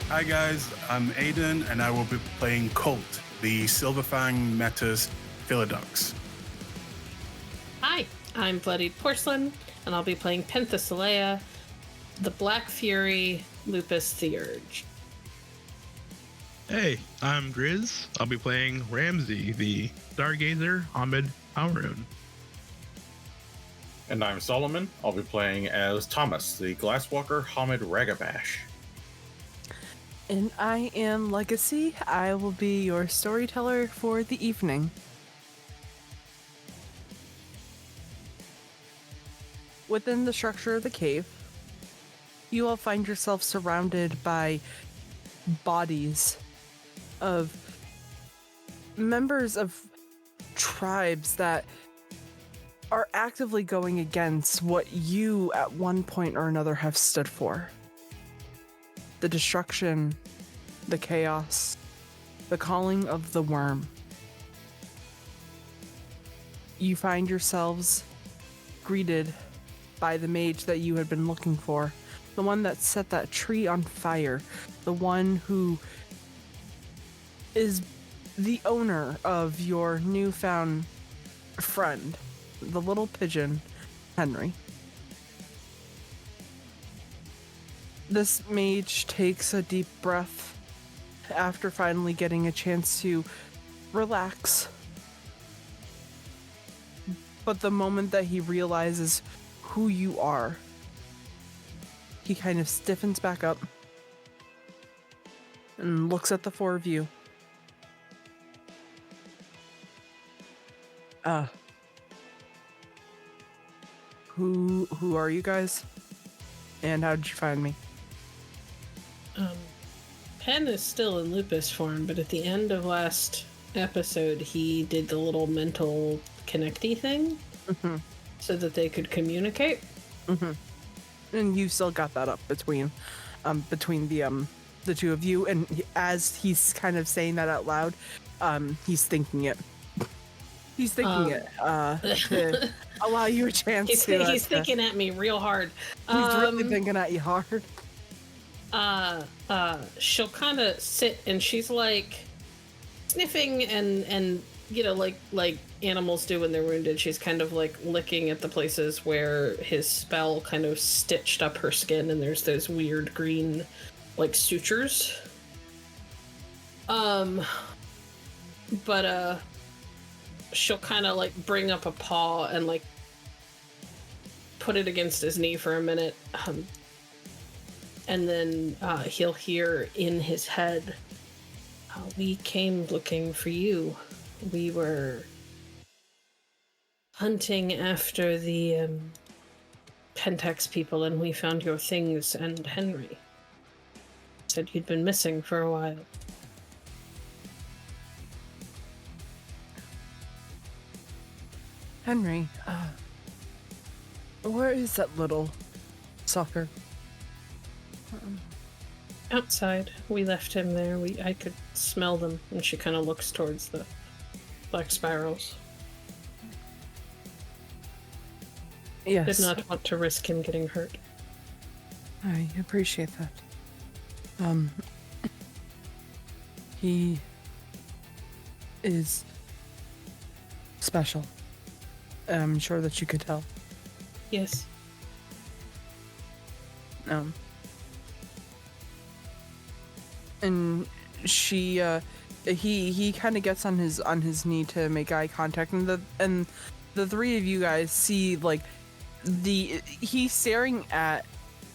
Hi guys, I'm Aidon, and I will be playing Kult, the Silverfang Meta's Philodox. Hi, I'm Bloodied Porcelain, and I'll be playing Penthesilea, the Black Fury Lupus Theurge. Hey, I'm Grizz. I'll be playing Ramsey, the Stargazer Hamid Haroun. And I'm Solomon. I'll be playing as Thomas, the Glasswalker Hamid Ragabash. And I am Legacy. I will be your storyteller for the evening. Within the structure of the cave, you will find yourself surrounded by bodies of members of tribes that are actively going against what you at one point or another have stood for. The destruction, the chaos, the calling of the worm. You find yourselves greeted by the mage that you had been looking for, the one that set that tree on fire, the one who is the owner of your newfound friend, the little pigeon, Henry. This mage takes a deep breath after finally getting a chance to relax. But the moment that he realizes who you are, he kind of stiffens back up and looks at the four of you. Who are you guys? And how did you find me? Pen is still in lupus form, but at the end of last episode, he did the little mental connecty thing so that they could communicate. And you still got that up between the two of you. And as he's kind of saying that out loud, he's thinking it. He's thinking it to allow you a chance he's thinking at me real hard. He's really thinking at you hard. She'll kind of sit and she's like sniffing and you know, like animals do when they're wounded. She's kind of like licking at the places where his spell kind of stitched up her skin, and there's those weird green like sutures. But she'll kind of like bring up a paw and like put it against his knee for a minute. And then he'll hear in his head, we came looking for you. We were hunting after the Pentex people, and we found your things and Henry. Said you'd been missing for a while. Henry, where is that little sucker? Outside. We left him there. I could smell them. And she kind of looks towards the black spirals. Yes. Did not want to risk him getting hurt. I appreciate that. He is special. I'm sure that you could tell. Yes. And she, he kind of gets on his knee to make eye contact, and the three of you guys see like he's staring at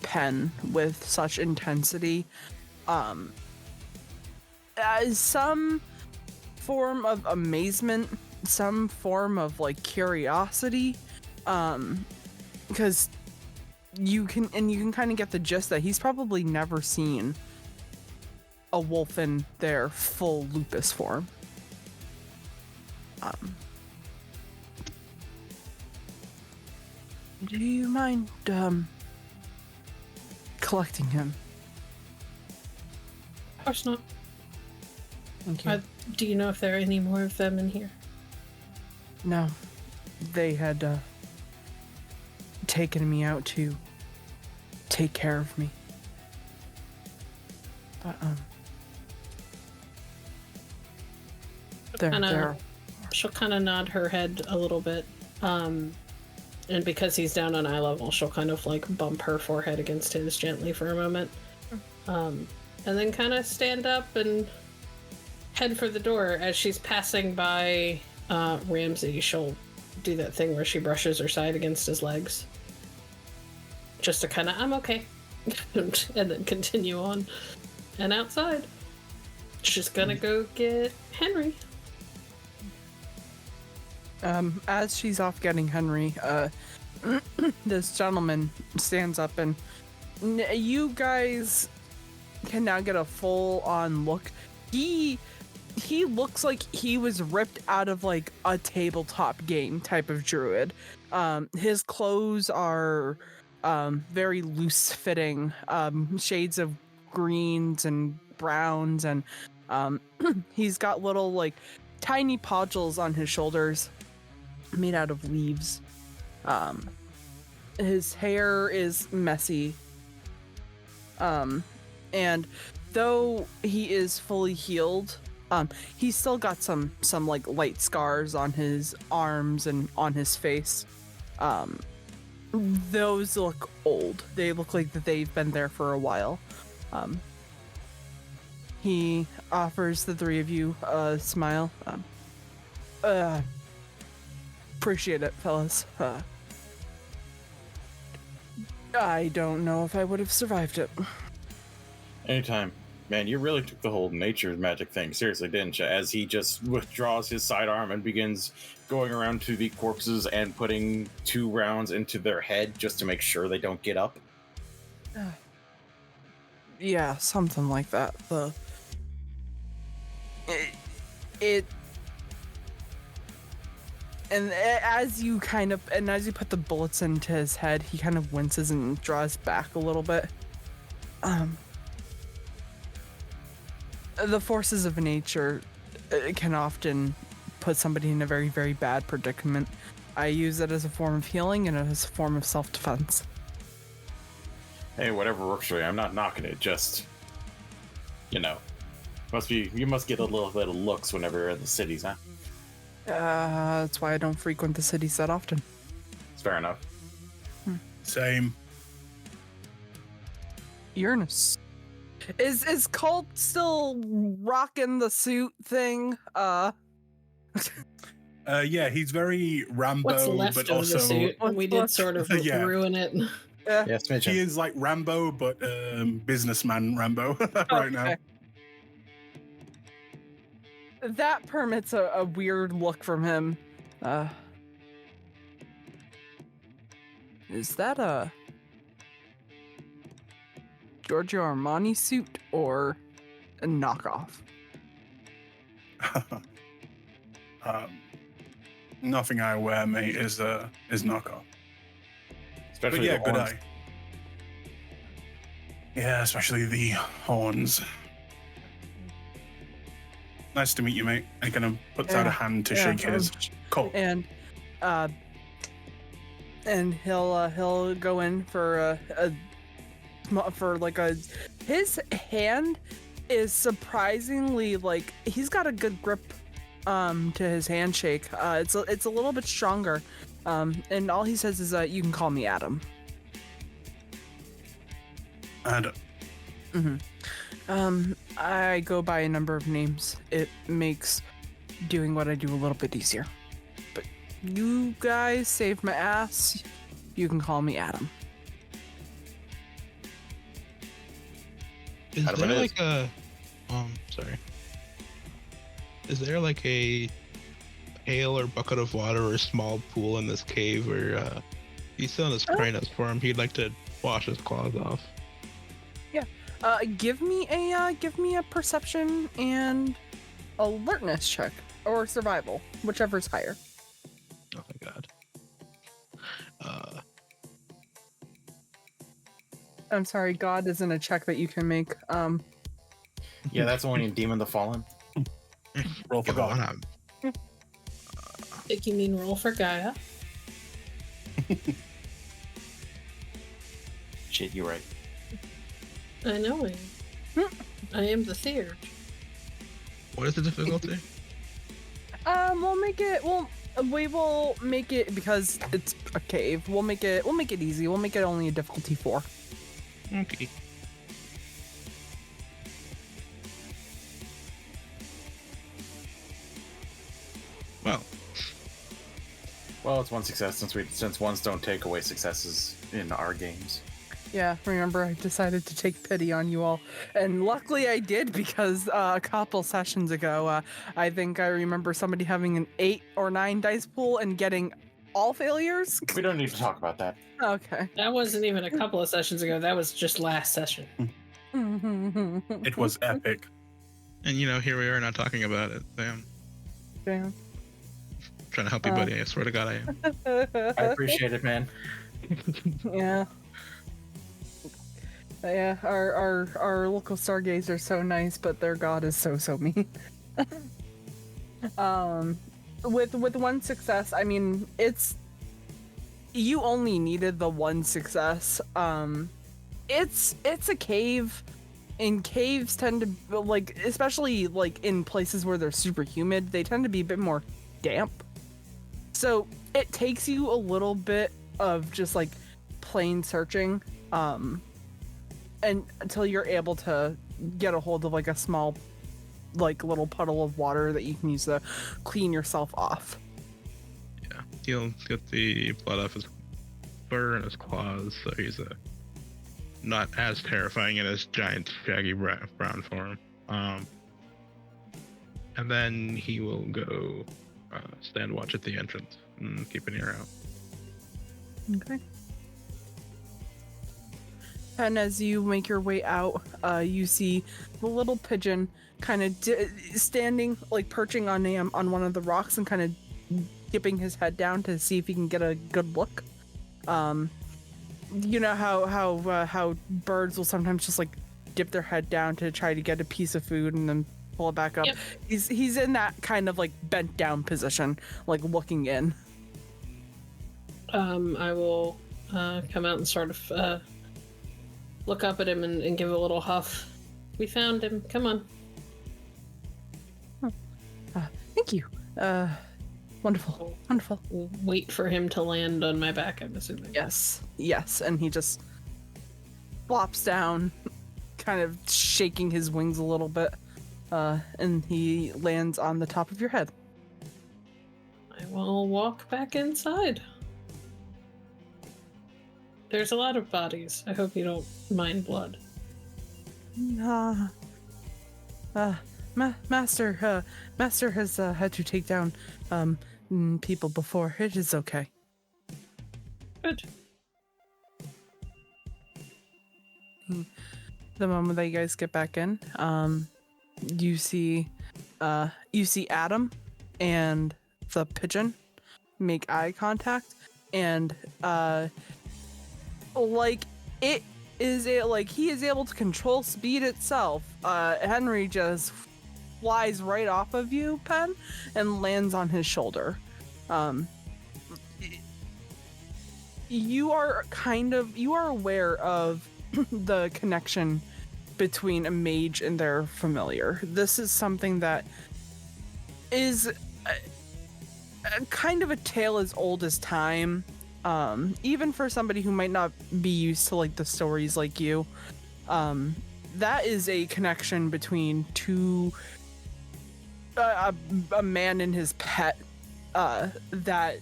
Pen with such intensity, as some form of amazement, some form of like curiosity, because you can kind of get the gist that he's probably never seen a wolf in their full lupus form. Do you mind collecting him? Of course not. Thank you. Do you know if there are any more of them in here? No. They had taken me out to take care of me. But there. She'll kind of nod her head a little bit. And because he's down on eye level, she'll kind of like bump her forehead against his gently for a moment. And then kind of stand up and head for the door. As she's passing by Ramsey, she'll do that thing where she brushes her side against his legs. Just to kind of, I'm okay. And then continue on. And outside, she's gonna go get Henry. As she's off getting Henry, this gentleman stands up and you guys can now get a full-on look. He looks like he was ripped out of like a tabletop game type of druid. His clothes are very loose-fitting, shades of greens and browns, and he's got little like tiny podules on his shoulders made out of leaves. His hair is messy. And though he is fully healed, he's still got some like light scars on his arms and on his face. Those look old. They look like that they've been there for a while. He offers the three of you a smile. Appreciate it, fellas. I don't know if I would have survived it. Anytime. Man, you really took the whole nature magic thing seriously, didn't you? As he just withdraws his sidearm and begins going around to the corpses and putting 2 rounds into their head just to make sure they don't get up. Yeah, something like that. And as you put the bullets into his head, he kind of winces and draws back a little bit. The forces of nature can often put somebody in a very, very bad predicament. I use it as a form of healing and as a form of self-defense. Hey, whatever works for you. I'm not knocking it. Just, you must get a little bit of looks whenever you're in the cities, huh? That's why I don't frequent the cities that often. It's fair enough. Same. Uranus. Is Kult still rocking the suit thing? Yeah, he's very Rambo, What's left but of also the suit? We did sort of Yeah. ruin it. Yeah. Yes, he is like Rambo, but businessman Rambo right now. That permits a weird look from him. Is that a Giorgio Armani suit or a knockoff? Nothing I wear, mate, is knockoff. Especially But yeah, the good horns. eye. Yeah, especially the horns. Nice to meet you, mate. And kind of puts out a hand to shake his coat. And he'll go in for his hand is surprisingly like he's got a good grip to his handshake. It's a little bit stronger. And all he says is you can call me Adam. Adam. I go by a number of names. It makes doing what I do a little bit easier. But you guys saved my ass. You can call me Adam. Is Adam there it like a sorry. Is there like a pail or bucket of water or a small pool in this cave where he's still in his Krynos form? He'd like to wash his claws off. Give me a perception and alertness check or survival, whichever's higher. Oh my god. I'm sorry, God isn't a check that you can make. Yeah, that's only in Demon the Fallen. Roll for Come God. on. Think you mean roll for Gaia? Shit, you're right. I know it. I am the Theurge. What is the difficulty? We will make it because it's a cave. We'll make it easy. We'll make it only a difficulty 4. Okay. Well, it's one success since ones don't take away successes in our games. Yeah, remember I decided to take pity on you all. And luckily I did because a couple sessions ago, I think I remember somebody having an 8 or 9 dice pool and getting all failures. We don't need to talk about that. Okay. That wasn't even a couple of sessions ago. That was just last session. It was epic. And here we are not talking about it. Damn. Damn. Trying to help you, buddy. I swear to God I am. I appreciate it, man. Yeah. Yeah, our local stargazer are so nice, but their god is so mean. With one success, I mean, you only needed the one success. It's a cave, and caves tend to, like, especially like in places where they're super humid, they tend to be a bit more damp. So it takes you a little bit of just like plain searching, and until you're able to get a hold of like a small, like, little puddle of water that you can use to clean yourself off. Yeah, he'll get the blood off his fur and his claws, so he's not as terrifying in his giant shaggy brown form. And then he will go stand watch at the entrance and keep an ear out. Okay. And as you make your way out, you see the little pigeon kind of standing, like perching on one of the rocks and kind of dipping his head down to see if he can get a good look. You know how birds will sometimes just like dip their head down to try to get a piece of food and then pull it back up. Yep. He's in that kind of like bent down position, like looking in. I will come out and sort of look up at him and give a little huff. We found him. Come on. Thank you. Wonderful. Wonderful. We'll wait for him to land on my back, I'm assuming. Yes. And he just flops down, kind of shaking his wings a little bit, and he lands on the top of your head. I will walk back inside. There's a lot of bodies. I hope you don't mind blood. Master has had to take down people before. It is okay. Good. The moment that you guys get back in, you see Adam and the pigeon make eye contact, and he is able to control speed itself. Henry just flies right off of you, Pen, and lands on his shoulder. You are aware of the connection between a mage and their familiar. This is something that is kind of a tale as old as time. Even for somebody who might not be used to like the stories like you, that is a connection between a man and his pet that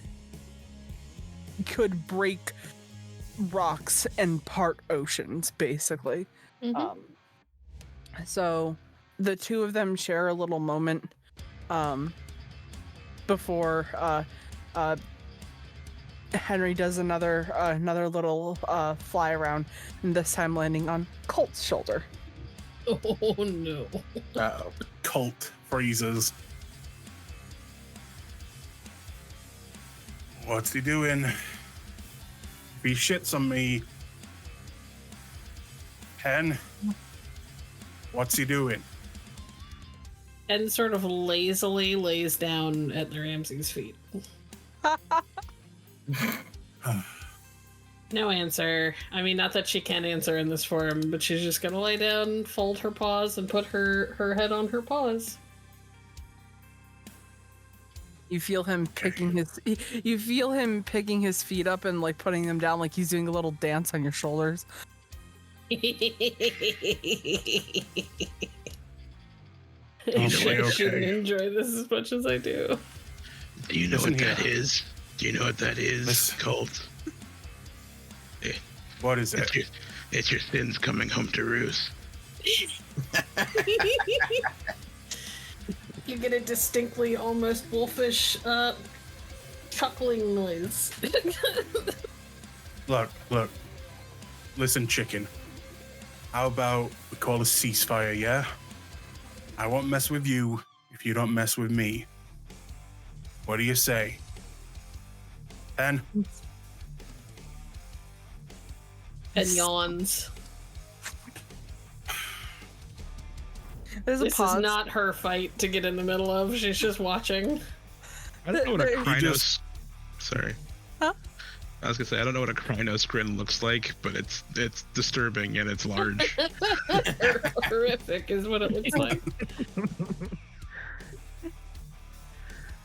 could break rocks and part oceans, basically. Mm-hmm. So the two of them share a little moment before Henry does another little fly around, and this time landing on Kult's shoulder. Oh no. Uh-oh. Kult freezes. What's he doing? If he shits on me, Pen, what's he doing? And sort of lazily lays down at Ramsey's feet. No answer. I mean, not that she can't answer in this form, but she's just gonna lay down, fold her paws, and put her head on her paws. You feel him picking his feet up and like putting them down, like he's doing a little dance on your shoulders. I shouldn't enjoy this as much as I do. Do you know what that is? Do you know what that is, Kult? What is it? It's your sins coming home to roost. You get a distinctly almost wolfish chuckling noise. Look. Listen, chicken. How about we call a ceasefire, yeah? I won't mess with you if you don't mess with me. What do you say? Ben? And yawns. There's a This pause. is not her fight to get in the middle of. She's just watching. I don't know what a You Krynos... Sorry. Huh? I was gonna say, I don't know what a Krynos grin looks like, but it's disturbing and it's large. Horrific is what it looks like.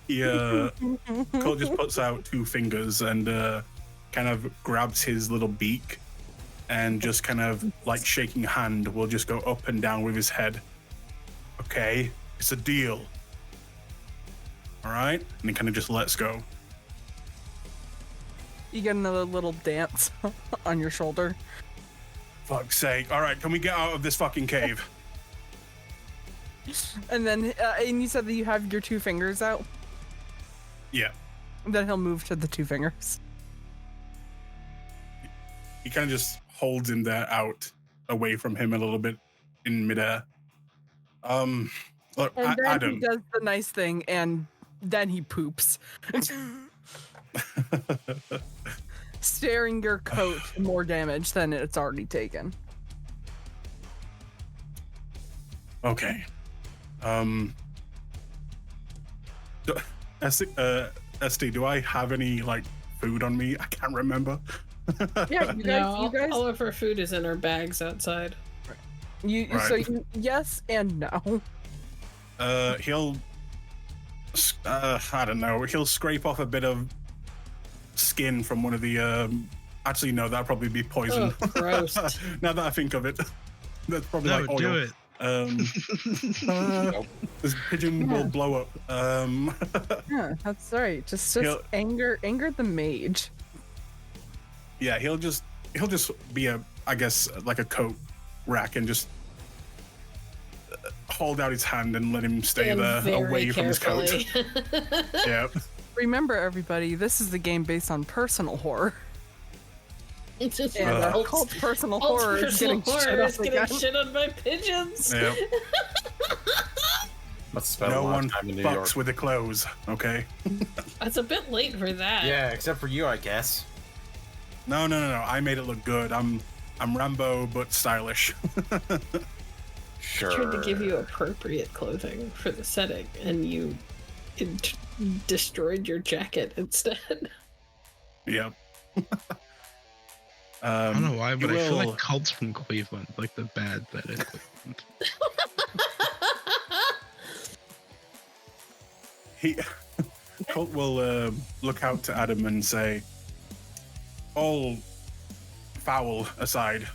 Kult just puts out 2 fingers and kind of grabs his little beak and just kind of like shaking hand will just go up and down with his head. Okay, it's a deal. All right, and he kind of just lets go. You get another little dance on your shoulder. Fuck's sake! All right, can we get out of this fucking cave? And then, and you said that you have your 2 fingers out. Yeah. Then he'll move to the 2 fingers. He kind of just holds him there out away from him a little bit in midair. Look, And then Adam. he does the nice thing, and then he poops. Staring your coat for more damage than it's already taken. Okay. SD, do I have any like food on me? I can't remember. Yeah, you guys. All of her food is in her bags outside. Right. So yes and no. He'll I don't know. He'll scrape off a bit of skin from one of the. Actually, no, that'd probably be poison. Oh, gross. Now that I think of it, that's probably No, like oil. do it. This pigeon will blow up. Yeah, that's right. Just anger the mage. Yeah, he'll just be I guess like a coat rack and just hold out his hand and let him stay there away from his coat. Yeah. Remember, everybody, this is the game based on personal horror. It's just And Kult's personal horror is getting shit on by pigeons. Yeah. Must spend No a lot one of time in New fucks York. with the clothes, okay? It's a bit late for that. Yeah, except for you, I guess. No. I made it look good. I'm Rambo, but stylish. Sure. I tried to give you appropriate clothing for the setting, and you destroyed your jacket instead. Yeah. I don't know why, but I feel will- like Kult's from Cleveland, like the bad that is Cleveland. Kult will look out to Adam and say, all foul aside,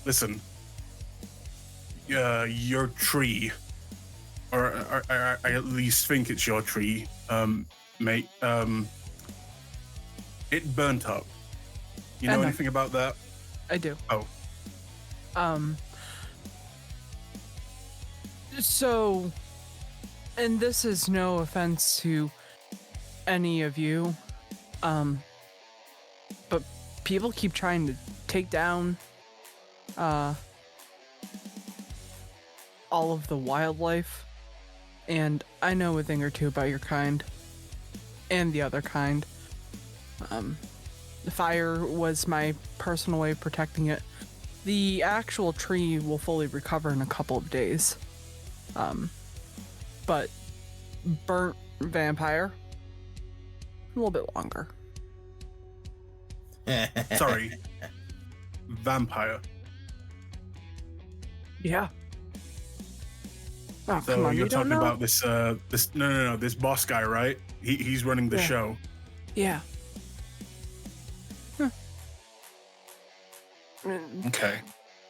listen, your tree, or I at least think it's your tree, mate, it burnt up. You know anything about that? I do. Oh. So, and this is no offense to any of you, but people keep trying to take down all of the wildlife, and I know a thing or two about your kind and the other kind. The fire was my personal way of protecting it. The actual tree will fully recover in a couple of days. But burnt vampire, a little bit longer. Sorry, vampire. Yeah. Oh, So come on, you're you don't talking know? about this this boss guy, right? He's running the Yeah. show. Yeah. Okay.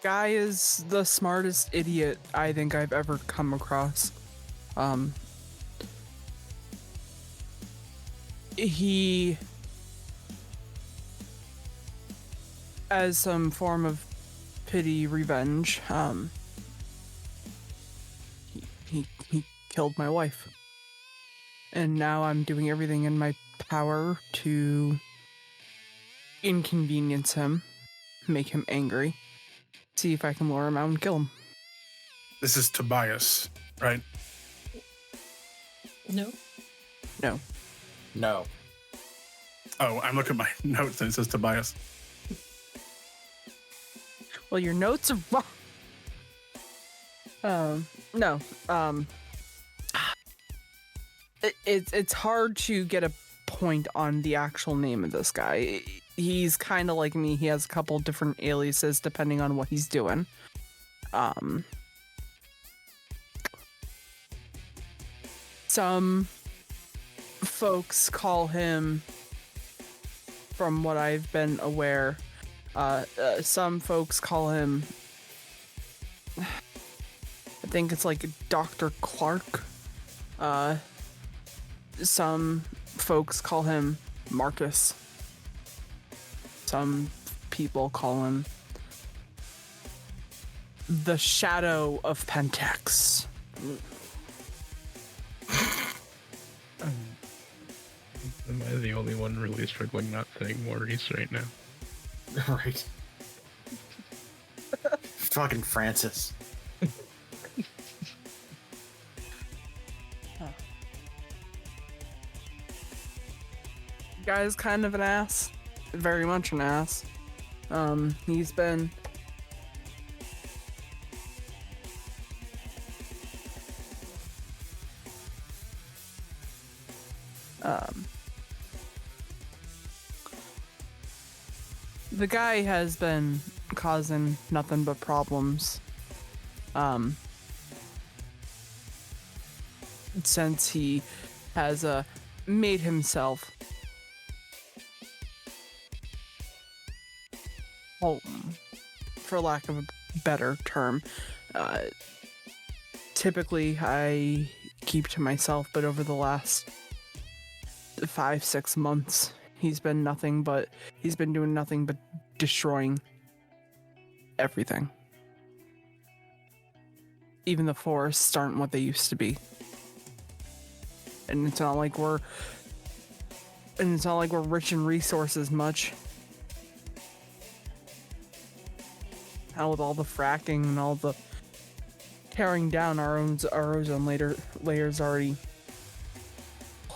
Guy is the smartest idiot I think I've ever come across. He, as some form of pity revenge, he killed my wife. And now I'm doing everything in my power to inconvenience him, make him angry, see if I can lure him out and kill him. This is Tobias, right? No. No. No. Oh, I'm looking at my notes and it says Tobias. Well, your notes are wrong. No. It's hard to get a point on the actual name of this guy. He's kind of like me. He has a couple different aliases depending on what he's doing. Some folks call him, from what I've been aware, some folks call him, I think it's like Dr. Clark. Some folks call him Marcus. Some people call him the Shadow of Pentex. Am I the only one really struggling not saying Maurice right now? Right. Fucking Francis. Guy's kind of an ass. Very much an ass. He's been the guy has been causing nothing but problems since he has made himself home, for lack of a better term. Typically I keep to myself, but over the last 5-6 months he's been doing nothing but destroying everything. Even the forests aren't what they used to be. And it's not like we're rich in resources much. Now with all the fracking and all the tearing down, our ozone layers already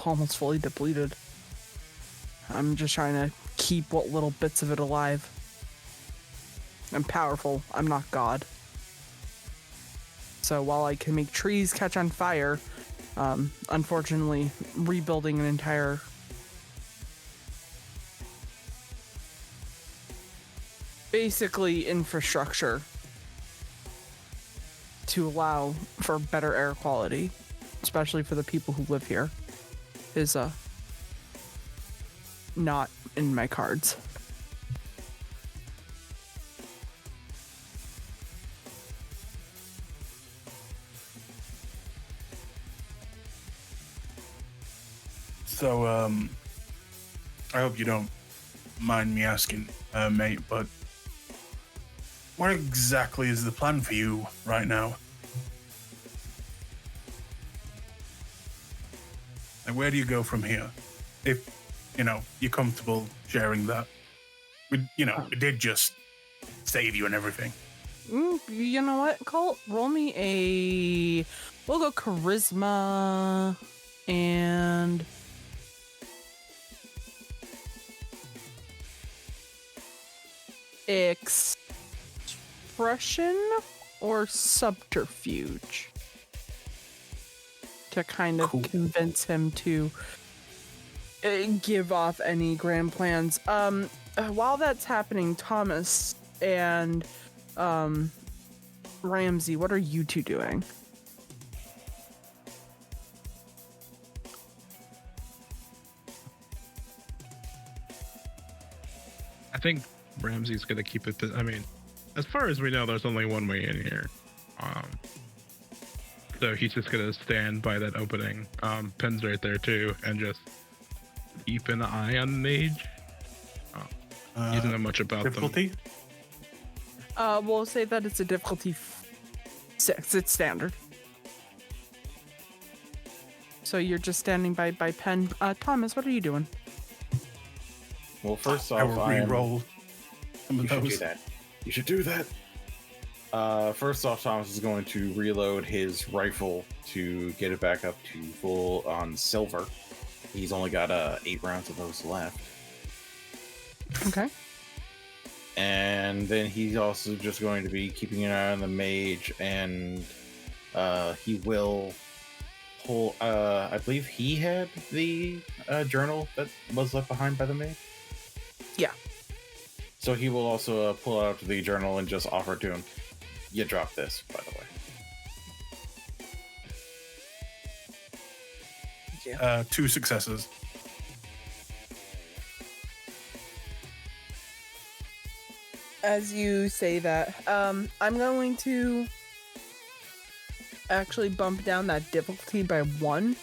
almost fully depleted. I'm just trying to keep what little bits of it alive. I'm powerful. I'm not God. So while I can make trees catch on fire, unfortunately, rebuilding an entire basically infrastructure to allow for better air quality, especially for the people who live here, is not in my cards. So, I hope you don't mind me asking, mate, but what exactly is the plan for you right now? And where do you go from here? If, you're comfortable sharing that. We did just save you and everything. You know what, Kult? Roll me we'll go charisma and expression or subterfuge to kind of convince him to give off any grand plans. while that's happening, Thomas and Ramsey, what are you two doing? I think Ramsey's gonna keep it. I mean, as far as we know, there's only one way in here. So he's just gonna stand by that opening. Pen's right there too, and just keep an eye on the mage. He doesn't know much about difficulty? them. We'll say that it's a difficulty 6. It's standard. So you're just standing by Pen. Thomas, what are you doing? Well, first I off, will re-roll some of You should do those. that. You should do that. First off, Thomas is going to reload his rifle to get it back up to full on silver. He's only got 8 rounds of those left. Okay. And then he's also just going to be keeping an eye on the mage, and he will pull. I believe he had the journal that was left behind by the mage. Yeah. So he will also pull out the journal and just offer it to him. You dropped this, by the way. Thank you. 2 successes. As you say that, I'm going to actually bump down that difficulty by 1,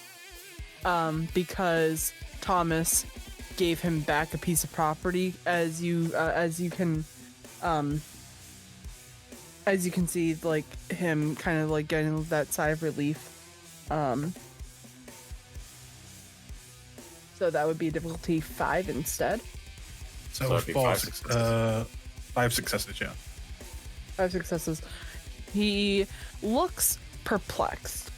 because Thomas gave him back a piece of property. As you can see, like him kind of like getting that sigh of relief. So that would be difficulty 5 instead. So, it'd be 5 successes. 5 successes, yeah. 5 successes. He looks perplexed.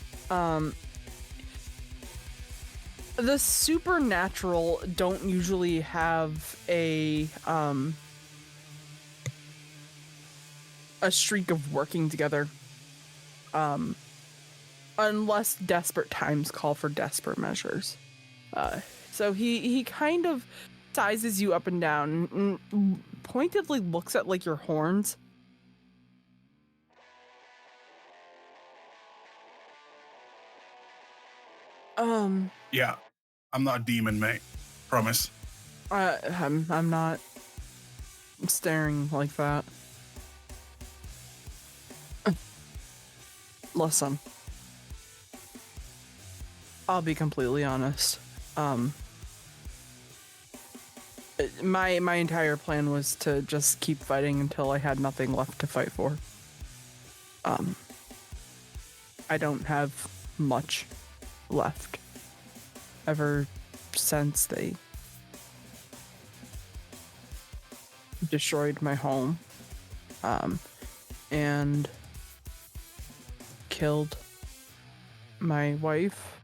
The supernatural don't usually have a streak of working together, unless desperate times call for desperate measures. So he kind of sizes you up and down and pointedly looks at like your horns. Yeah. I'm not a demon, mate. Promise. I'm not staring like that. Listen, I'll be completely honest. My entire plan was to just keep fighting until I had nothing left to fight for. I don't have much left. Ever since they destroyed my home, and killed my wife,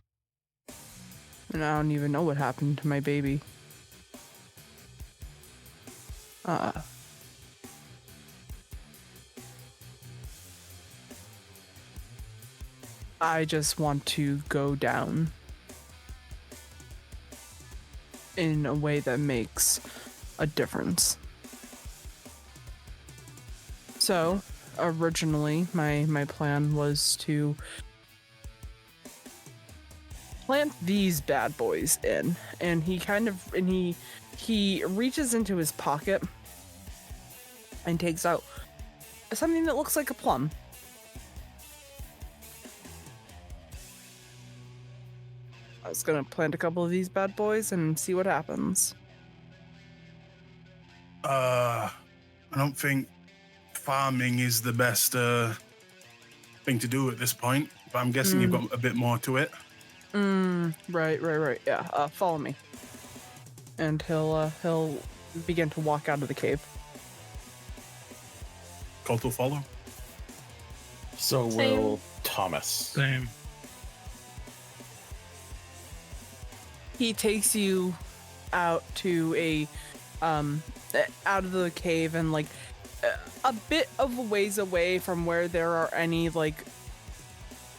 and I don't even know what happened to my baby. I just want to go down in a way that makes a difference. So, originally, my plan was to plant these bad boys in, and he reaches into his pocket and takes out something that looks like a plum. I was gonna plant a couple of these bad boys and see what happens. I don't think farming is the best thing to do at this point, but I'm guessing you've got a bit more to it. Right. Yeah, follow me. And he'll begin to walk out of the cave. Kult will follow. So Same. will Thomas. Same. He takes you out to out of the cave and like a bit of a ways away from where there are any like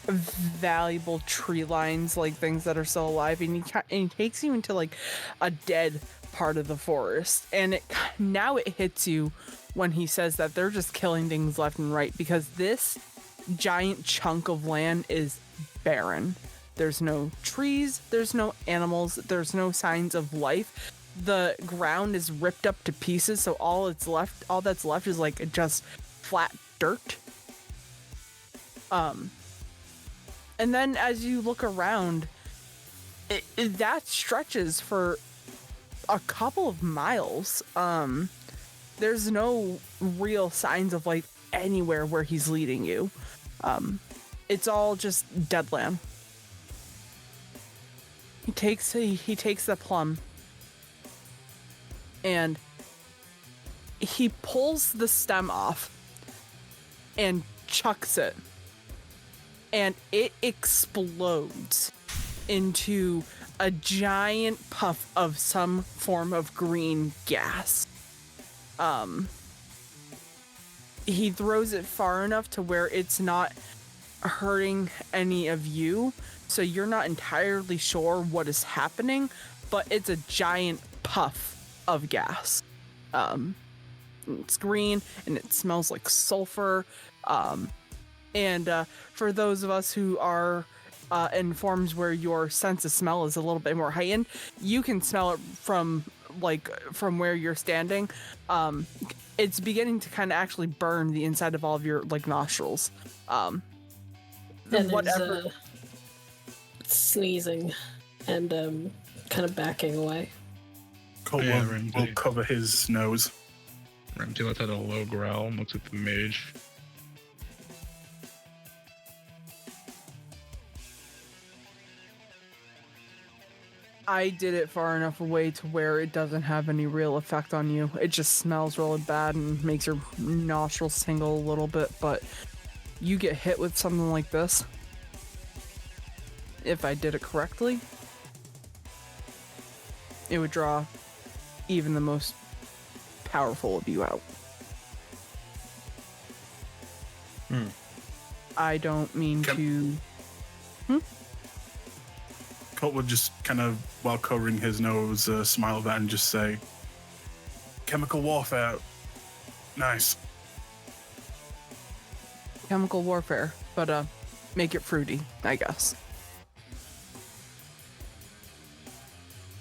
valuable tree lines, like things that are still alive, and he takes you into like a dead part of the forest. And now it hits you when he says that they're just killing things left and right, because this giant chunk of land is barren. There's no trees, there's no animals, there's no signs of life. The ground is ripped up to pieces, so all that's left is like just flat dirt. And then as you look around, that stretches for a couple of miles. There's no real signs of life anywhere where he's leading you. It's all just dead land. He takes the plum and he pulls the stem off and chucks it, and it explodes into a giant puff of some form of green gas. He throws it far enough to where it's not hurting any of you, so you're not entirely sure what is happening, but it's a giant puff of gas. It's green and it smells like sulfur. And for those of us who are in forms where your sense of smell is a little bit more heightened, you can smell it from where you're standing. It's beginning to kind of actually burn the inside of all of your nostrils. And whatever. Sneezing and kind of backing away. Kult will cover his nose. Ramsey lets out a low growl and looks at the mage. I did it far enough away to where it doesn't have any real effect on you. It just smells really bad and makes your nostrils tingle a little bit, but you get hit with something like this, if I did it correctly, it would draw even the most powerful of you out. I don't mean to... Kult would just kind of, while covering his nose, smile at that and just say, "Chemical warfare. Nice." Chemical warfare, but make it fruity, I guess.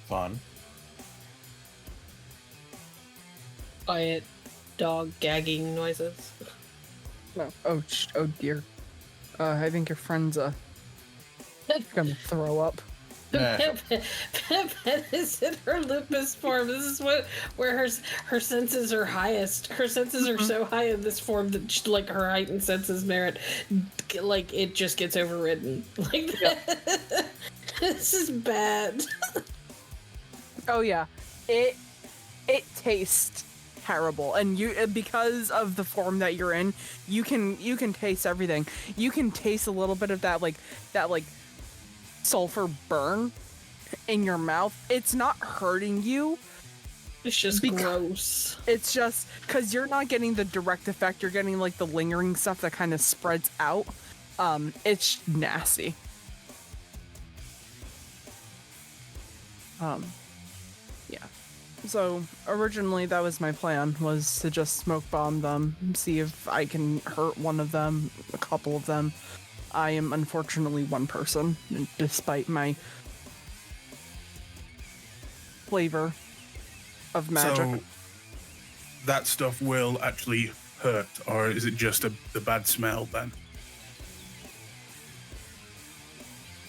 Fun. Quiet dog gagging noises. No. Oh dear. I think your friend's gonna throw up. Pen is in her lupus form. This is where her senses are highest. Her senses are so high in this form that her heightened senses merit, it just gets overridden. This is bad. Oh yeah, it tastes terrible, and you, because of the form that you're in, you can taste everything. You can taste a little bit of that sulfur burn in your mouth. It's not hurting you. It's just gross. It's just because you're not getting the direct effect. You're getting the lingering stuff that kind of spreads out. It's nasty. Yeah. So originally that was my plan, was to just smoke bomb them, see if I can hurt one of them, a couple of them. I am unfortunately one person, despite my flavor of magic. So that stuff will actually hurt, or is it just the bad smell then?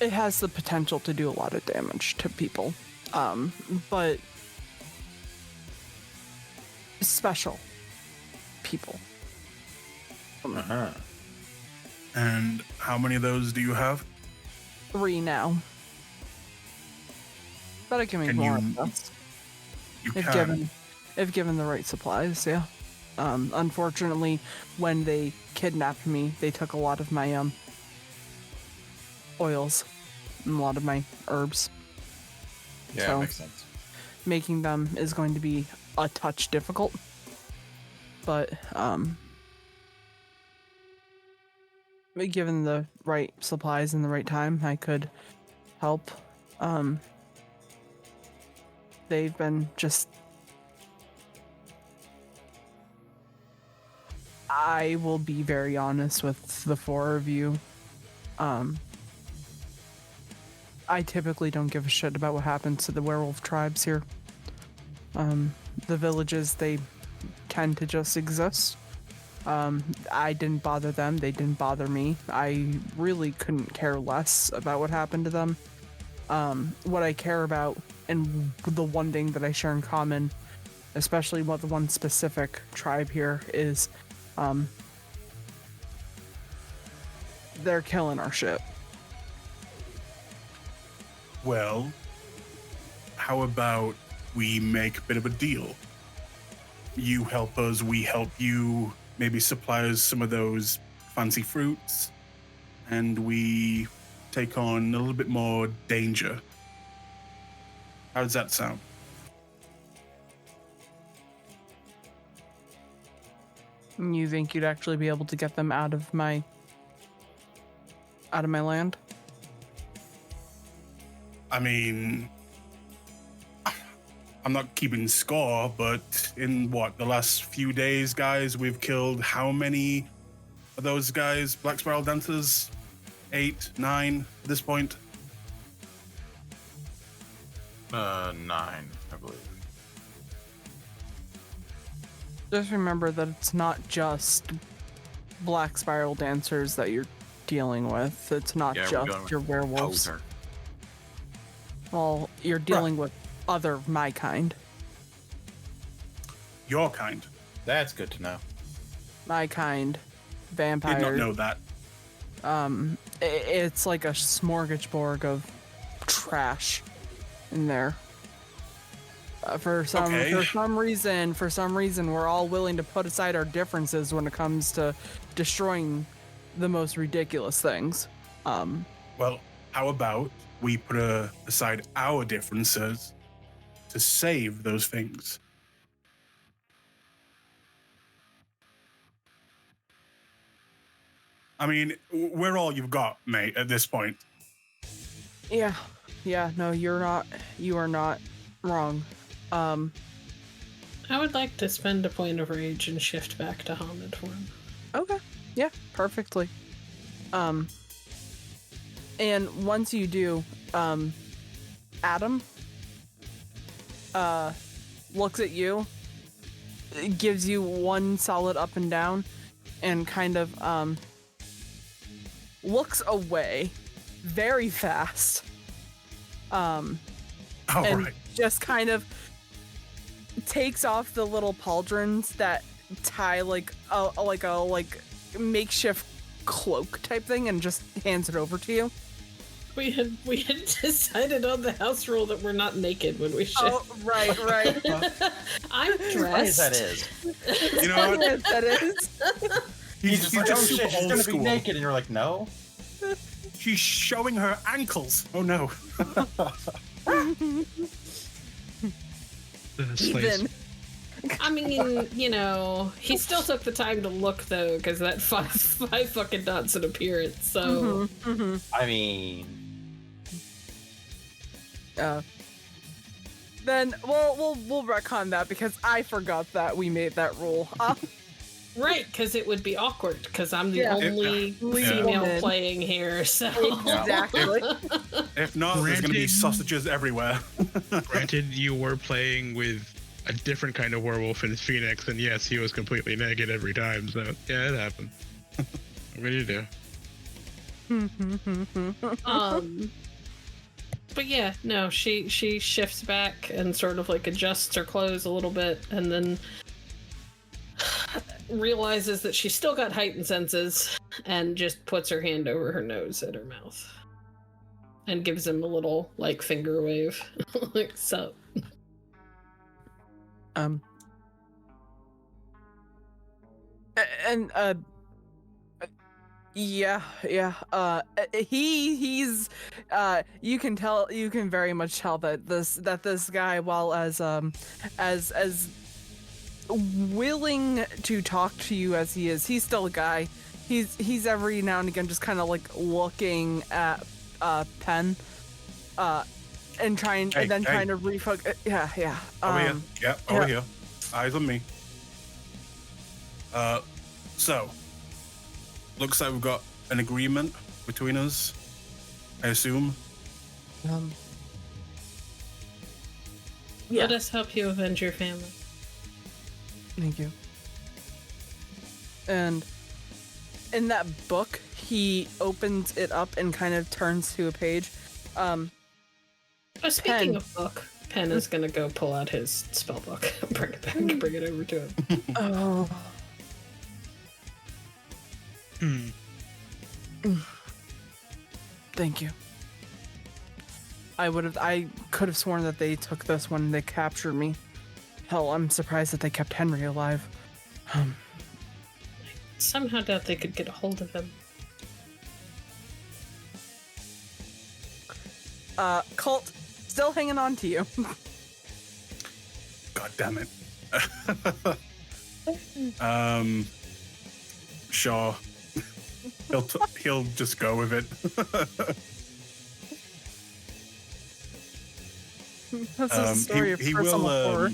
It has the potential to do a lot of damage to people, but special people. Uh-huh. And how many of those do you have? 3 now. But I can make more of this. You If given the right supplies, yeah. Unfortunately, when they kidnapped me, they took a lot of my oils and a lot of my herbs. Yeah, So, that makes sense. Making them is going to be a touch difficult. But given the right supplies and the right time, I could help. they've been just... I will be very honest with the four of you. I typically don't give a shit about what happens to the werewolf tribes here. The villages, they tend to just exist. I didn't bother them, they didn't bother me. I really couldn't care less about what happened to them. What I care about, and the one thing that I share in common, especially with the one specific tribe here, is they're killing our shit. Well, how about we make a bit of a deal? You help us, we help you, maybe supply us some of those fancy fruits, and we take on a little bit more danger. How does that sound? You think you'd actually be able to get them out of my land? I mean, I'm not keeping score, but in the last few days, guys, we've killed how many of those guys, Black Spiral Dancers? 8, 9 at this point? 9, I believe. Just remember that it's not just Black Spiral Dancers that you're dealing with. It's not just your werewolves. Poser. Well, you're dealing with other my kind. Your kind. That's good to know. My kind. Vampires. Did not know that. It's like a smorgasbord of trash in there. For some reason, we're all willing to put aside our differences when it comes to destroying the most ridiculous things. Well, how about we put aside our differences to save those things? I mean, we're all you've got, mate, at this point. Yeah, no, you are not wrong. I would like to spend a point of rage and shift back to haunted form. Okay, yeah, perfectly. And once you do, Adam looks at you, gives you one solid up and down, and kind of looks away very fast. Just kind of takes off the little pauldrons that tie like a makeshift cloak type thing and just hands it over to you. We had decided on the house rule that we're not naked when we shift. Oh, right. I'm dressed. That is. You know what? Yes, that is. He's like, just oh super shit, she's old gonna school. be naked, and you're like, no. She's showing her ankles. Oh no. Even. I mean, you know, he still took the time to look though, because that five fucking dots in appearance. So, I mean, then we'll retcon that because I forgot that we made that rule. right, because it would be awkward because I'm the only female woman playing here. So exactly. If not, there's going to be sausages everywhere. Granted, you were playing with a different kind of werewolf in Phoenix, and yes, he was completely naked every time, so yeah, it happened. What do you do? But yeah, no, she shifts back and sort of like adjusts her clothes a little bit, and then realizes that she's still got heightened senses, and just puts her hand over her nose at her mouth, and gives him a little like finger wave, like so. He's you can very much tell that this guy, while as willing to talk to you as he is, he's still a guy. He's every now and again just kind of like looking at Pen. trying Hey, trying to refocus. Yeah. Over here. Yeah, over yeah. here. Eyes on me. So, looks like we've got an agreement between us, I assume. Yeah. Let us help you avenge your family. Thank you. And in that book, he opens it up and kind of turns to a page. Speaking of book, Pen is gonna go pull out his spell book, bring it back, and bring it over to him. Oh. Thank you. I could have sworn that they took this when they captured me. Hell, I'm surprised that they kept Henry alive. Somehow doubt they could get a hold of him. Kult, still hanging on to you. God damn it. Sure. He'll just go with it. That's a story of personal horror.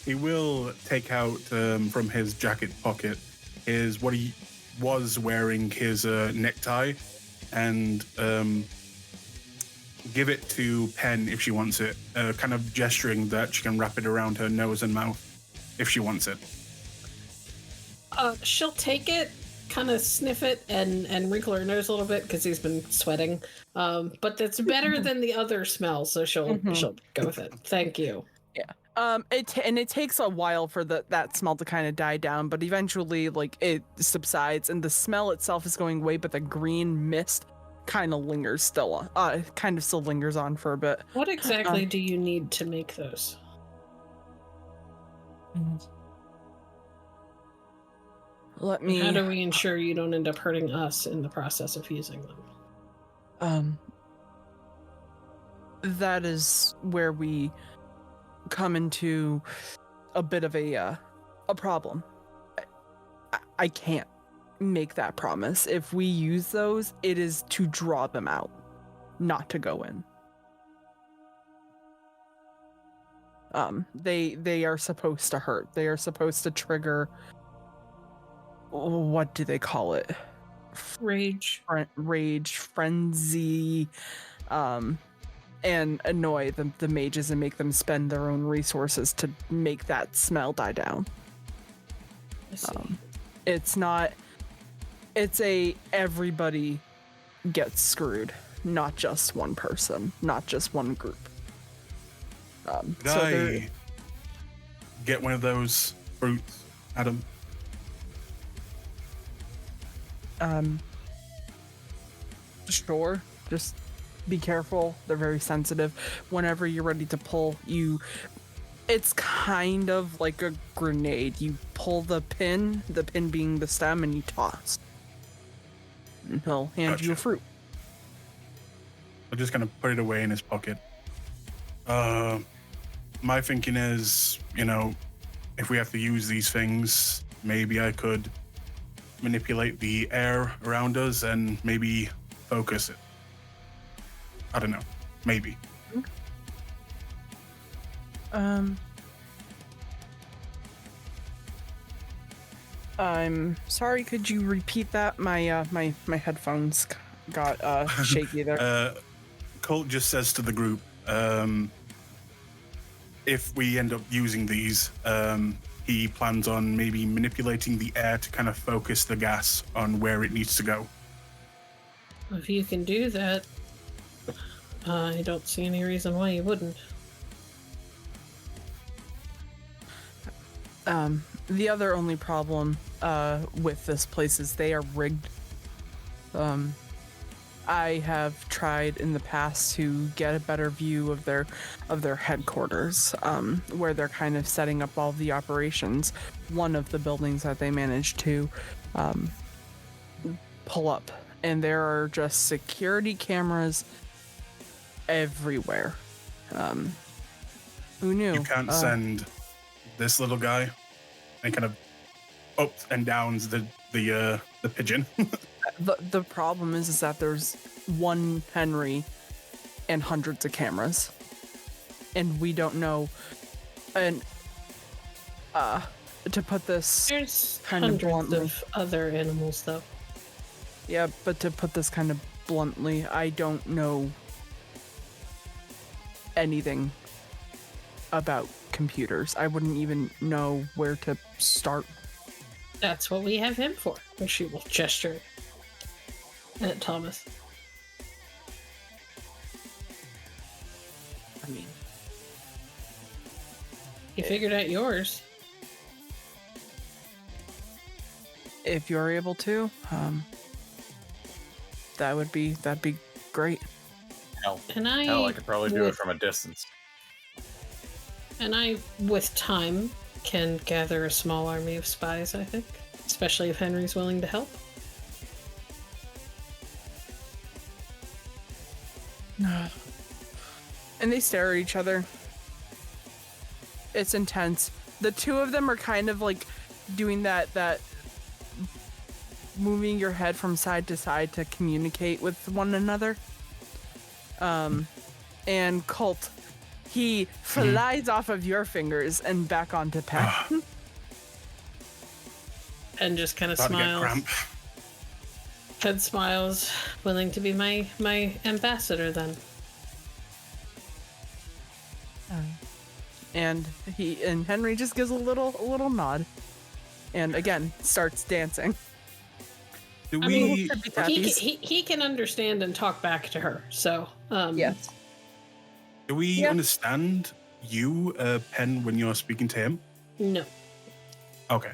He will take out from his jacket pocket what he was wearing, his necktie, and give it to Pen if she wants it, kind of gesturing that she can wrap it around her nose and mouth if she wants it. She'll take it, kind of sniff it, and wrinkle her nose a little bit because he's been sweating. But that's better than the other smell, so she'll go with it. Thank you. Yeah. It takes a while for that smell to kind of die down, but eventually, like, it subsides, and the smell itself is going away, but the green mist kind of lingers still. Kind of still lingers on for a bit. What exactly do you need to make those? Let me. How do we ensure you don't end up hurting us in the process of using them? That is where we come into a bit of a problem. I can't make that promise. If we use those, it is to draw them out, not to go in. They are supposed to hurt. They are supposed to trigger. What do they call it? Rage. Rage, frenzy, and annoy the mages and make them spend their own resources to make that smell die down. I see. It's everybody gets screwed, not just one person, not just one group. Did I get one of those fruits, Adam? Sure. Just be careful. They're very sensitive. Whenever you're ready to pull, it's kind of like a grenade. You pull the pin being the stem, and you toss. And he'll hand you a fruit. I'm just gonna put it away in his pocket. My thinking is, if we have to use these things, maybe I could manipulate the air around us and maybe focus it. I don't know. Maybe. I'm sorry, could you repeat that? My my headphones got shaky there. Kult just says to the group, if we end up using these, he plans on maybe manipulating the air to kind of focus the gas on where it needs to go. If you can do that, I don't see any reason why you wouldn't. The other only problem with this place is they are rigged. I have tried in the past to get a better view of their headquarters, where they're kind of setting up all the operations. One of the buildings that they managed to pull up, and there are just security cameras everywhere. Who knew? You can't send this little guy and kind of ups and downs the pigeon. The problem is that there's one Henry and hundreds of cameras. And we don't know, and to put this There's kind of hundreds bluntly, of other animals, though. yeah, but to put this kind of bluntly, I don't know anything about computers. I wouldn't even know where to start. That's what we have him for. And she will gesture at Thomas. I mean, You figured out yours. if you're able to, that'd be great. Hell, And I, hell, I could probably do it with- from a distance. And I, with time, can gather a small army of spies, I think. Especially if Henry's willing to help. And they stare at each other. It's intense. The two of them are kind of like doing that moving your head from side to side to communicate with one another. And Kult, he flies off of your fingers and back onto Pat. And just kind of About to get smiles. cramp. Ted smiles, willing to be my ambassador then. And Henry just gives a little nod, and again starts dancing. Do I we? mean, Tappies. he can understand and talk back to her, so Yes. Do we Yeah. understand you, Pen, when you're speaking to him? No. Okay.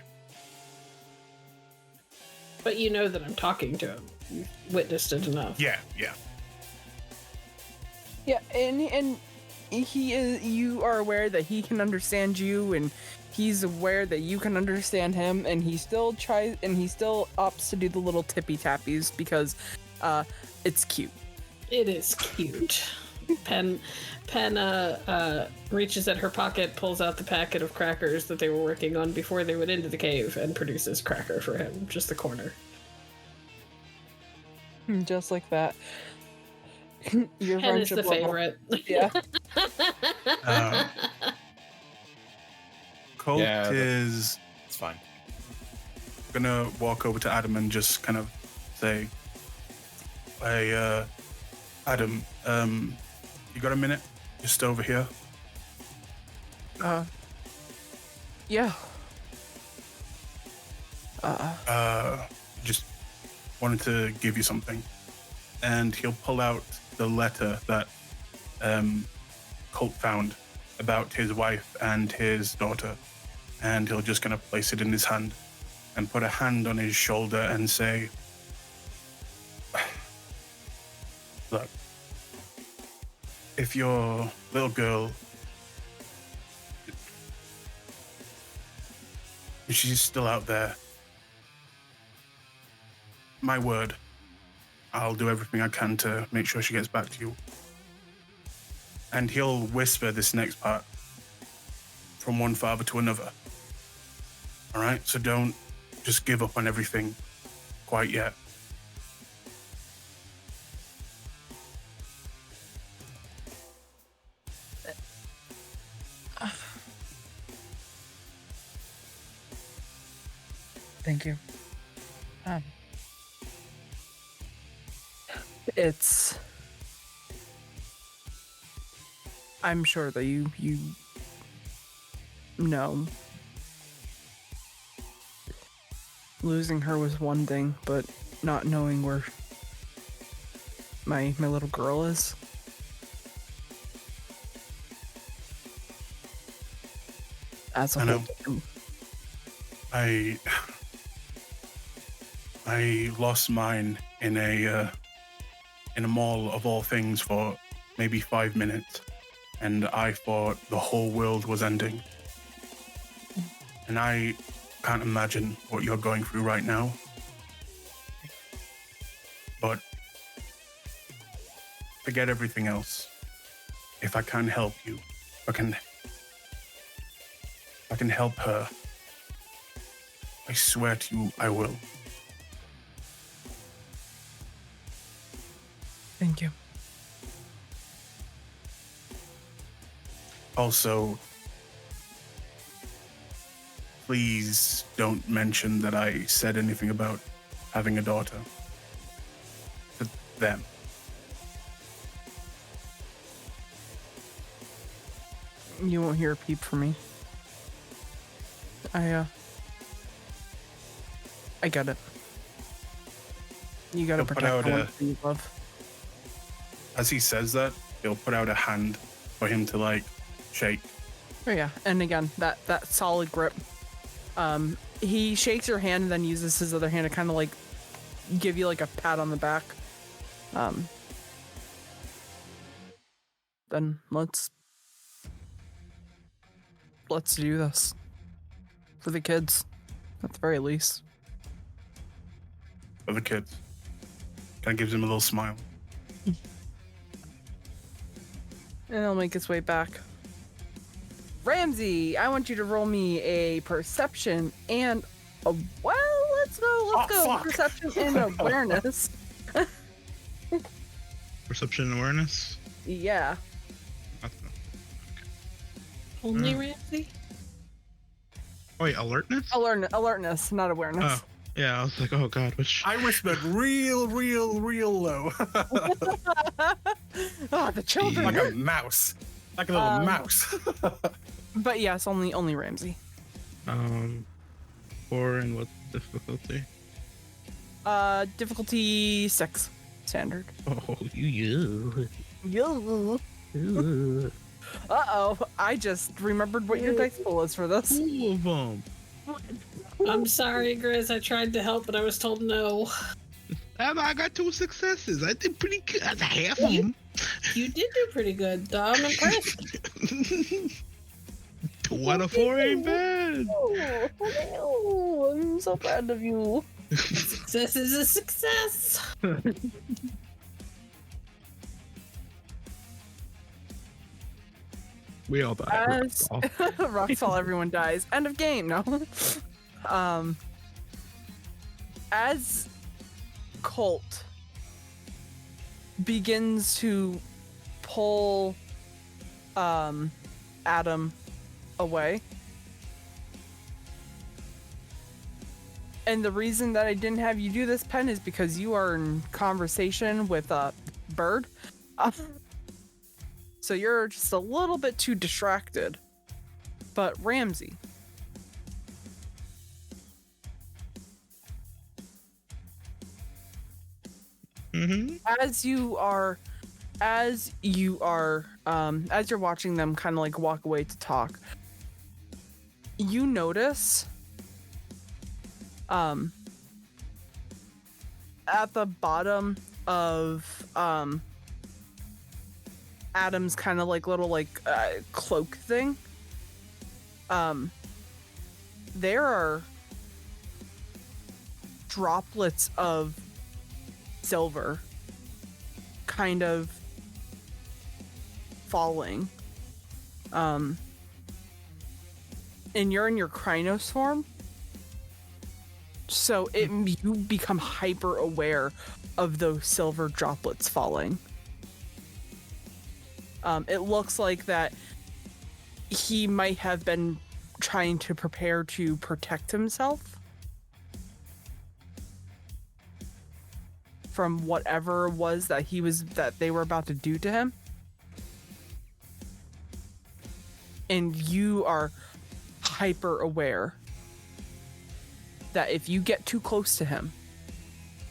But you know that I'm talking to him. You've witnessed it enough. Yeah, yeah. Yeah, and he is. You are aware that he can understand you, and he's aware that you can understand him, and he still tries, and he still opts to do the little tippy tappies because, it's cute. It is cute. Pen reaches at her pocket, pulls out the packet of crackers that they were working on before they went into the cave, and produces cracker for him, just the corner. Just like that. Your Pen is friendship the level- favorite. Yeah. Colt Yeah, but- is It's fine. gonna walk over to Adam and just kind of say, "Hey, Adam, you got a minute? Just over here." Yeah. Just wanted to give you something. And he'll pull out the letter that Colt found about his wife and his daughter. And he'll just kind of place it in his hand and put a hand on his shoulder and say, "Look, if your little girl, if she's still out there, my word, I'll do everything I can to make sure she gets back to you." And he'll whisper this next part, "From one father to another." All right, so don't just give up on everything quite yet. Thank you. It's. I'm sure that you know. Losing her was one thing, but not knowing where my little girl is. That's a I whole know. different. I lost mine in a mall of all things for maybe 5 minutes, and I thought the whole world was ending. And I can't imagine what you're going through right now. But forget everything else. If I can help you, if I can help her, I swear to you, I will. Thank you. Also, please don't mention that I said anything about having a daughter to them. You won't hear a peep from me. I get it. You gotta He'll put protect out the a- ones that you love. As he says that, he'll put out a hand for him to like shake. Oh yeah, and again, that solid grip. He shakes your hand and then uses his other hand to kind of like give you like a pat on the back. Then let's do this for the kids, at the very least. For the kids. Kind of gives him a little smile. And he'll make his way back. Ramsey, I want you to roll me a perception and a let's go. Fuck. Perception and awareness. Perception and awareness. Yeah. Only Ramsey? Oh wait, alertness? Alertness, not awareness. Oh, yeah. I was like, oh god, which? I whispered real low. Oh, the children. Like a mouse. Like a little mouse. But yes, only Ramsey. 4 and what's the difficulty? Difficulty 6, standard. Oh, you. Yo. Uh-oh, I just remembered what your dice pool is for this. Two of them. I'm sorry, Grizz. I tried to help, but I was told no. I got 2 successes. I did pretty good. That's half of them. You did do pretty good, though. I'm impressed. 2 out of 4 ain't bad. Oh, I'm so proud of you. Success is a success. We all die. As Rockfall, everyone dies. End of game. No. As Kult begins to pull Adam away. And the reason that I didn't have you do this, Pen, is because you are in conversation with Bird. So you're just a little bit too distracted. But Ramsey. Mm-hmm. As you're watching them kind of like walk away to talk, you notice at the bottom of Adam's kind of like little like cloak thing, there are droplets of silver kind of falling. And you're in your Krynos form, so you become hyper aware of those silver droplets falling. It looks like that he might have been trying to prepare to protect himself from whatever it was that they were about to do to him. And you are hyper aware that if you get too close to him,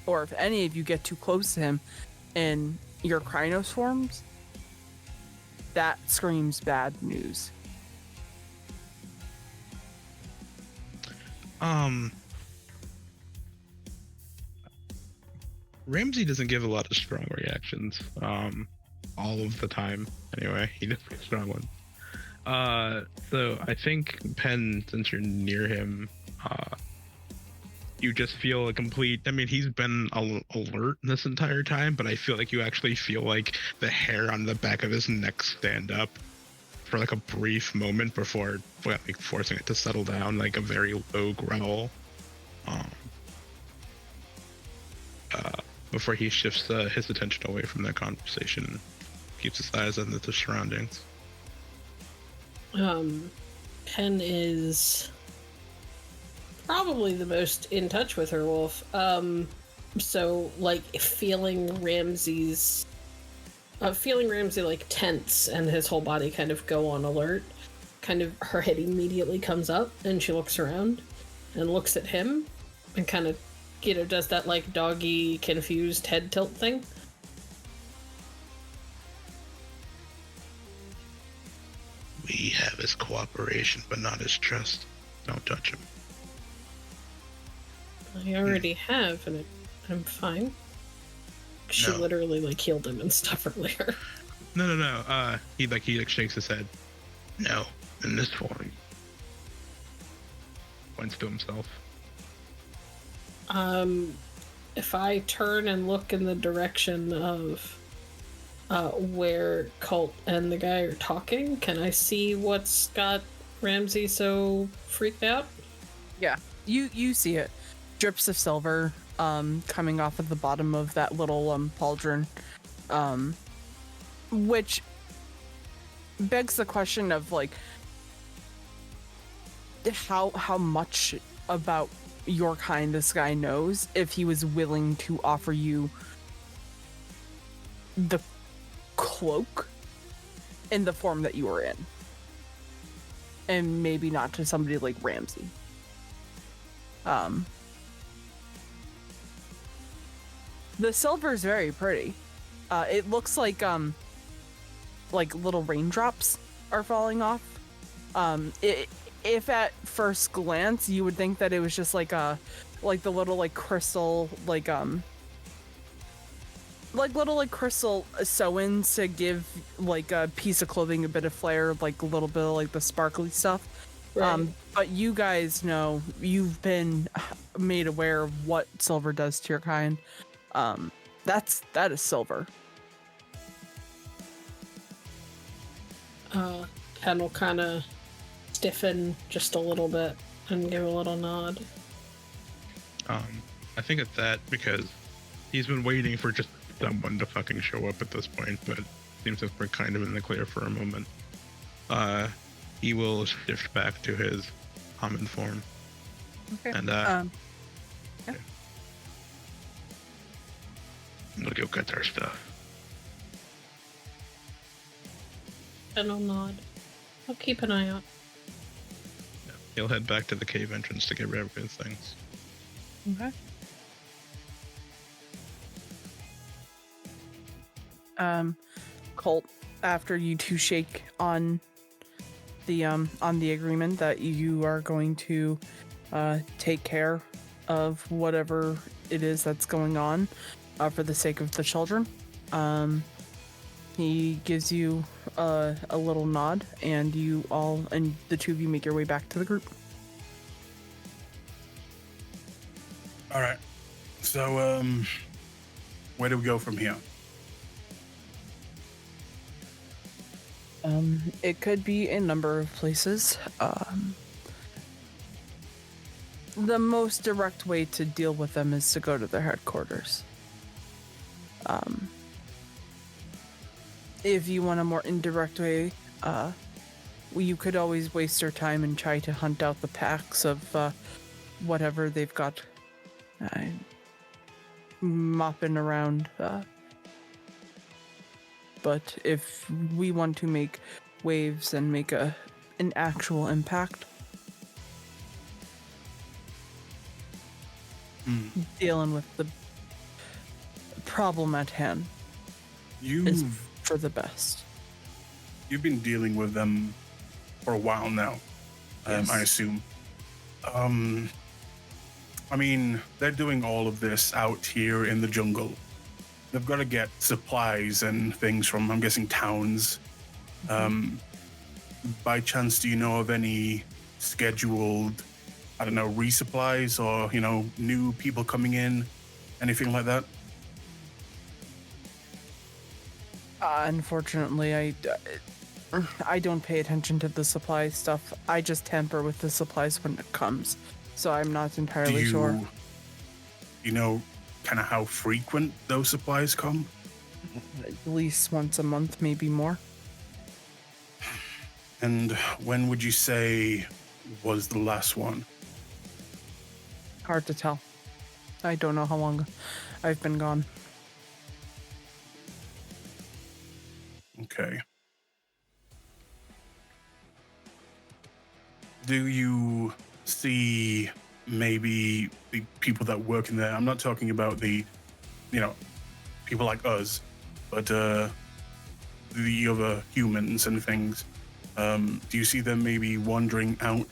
or if any of you get too close to him in your Krynos forms, that screams bad news. Ramsey doesn't give a lot of strong reactions. All of the time. Anyway, he doesn't get strong ones. So I think Pen, since you're near him, you just feel a complete. I mean, he's been alert this entire time, but I feel like you actually feel like the hair on the back of his neck stand up for like a brief moment before like forcing it to settle down, like a very low growl. Before he shifts his attention away from that conversation, keeps his eyes on the surroundings. Pen is probably the most in touch with her wolf. So like feeling Ramsey like tense and his whole body kind of go on alert. Kind of her head immediately comes up and she looks around and looks at him and kind of, does that like doggy confused head tilt thing. We have his cooperation, but not his trust. Don't touch him. I already have, and I'm fine. She literally like healed him and stuff earlier. No. He shakes his head. No, in this form. Points to himself. If I turn and look in the direction of where Kult and the guy are talking, can I see what's got Ramsey so freaked out? Yeah, you see it. Drips of silver coming off of the bottom of that little pauldron, which begs the question of like how much about your kind this guy knows if he was willing to offer you the cloak in the form that you were in, and maybe not to somebody like Ramsey. The silver is very pretty. It looks like little raindrops are falling off. If at first glance you would think that it was just like the little like crystal little crystal sew-ins to give like a piece of clothing a bit of flair, like a little bit of like the sparkly stuff. Right. But you guys know, you've been made aware of what silver does to your kind. That is silver. Pen will kind of stiffen just a little bit and give a little nod. I think it's that because he's been waiting for just someone to fucking show up at this point, but seems to we're kind of in the clear for a moment. He will shift back to his common form. Okay. And yeah. We'll go get our stuff. And I'll nod. I'll keep an eye out. Yeah. He'll head back to the cave entrance to get rid of his things. Okay. Kult, after you two shake on the agreement that you are going to take care of whatever it is that's going on for the sake of the children, he gives you a little nod, and the two of you make your way back to the group. All right. So, where do we go from here? It could be a number of places. The most direct way to deal with them is to go to their headquarters. If you want a more indirect way, you could always waste your time and try to hunt out the packs of whatever they've got mopping around. But if we want to make waves and make an actual impact, dealing with the problem at hand is for the best. You've been dealing with them for a while now, Yes. I assume. I mean, they're doing all of this out here in the jungle. They've got to get supplies and things from, I'm guessing, towns. By chance, do you know of any scheduled, I don't know, resupplies or, new people coming in? Anything like that? Unfortunately, I don't pay attention to the supply stuff. I just tamper with the supplies when it comes. So I'm not entirely sure. You know kind of how frequent those supplies come? At least once a month, maybe more. And when would you say was the last one? Hard to tell. I don't know how long I've been gone. Okay. Do you see maybe the people that work in there? I'm not talking about the, people like us, but the other humans and things. Do you see them maybe wandering out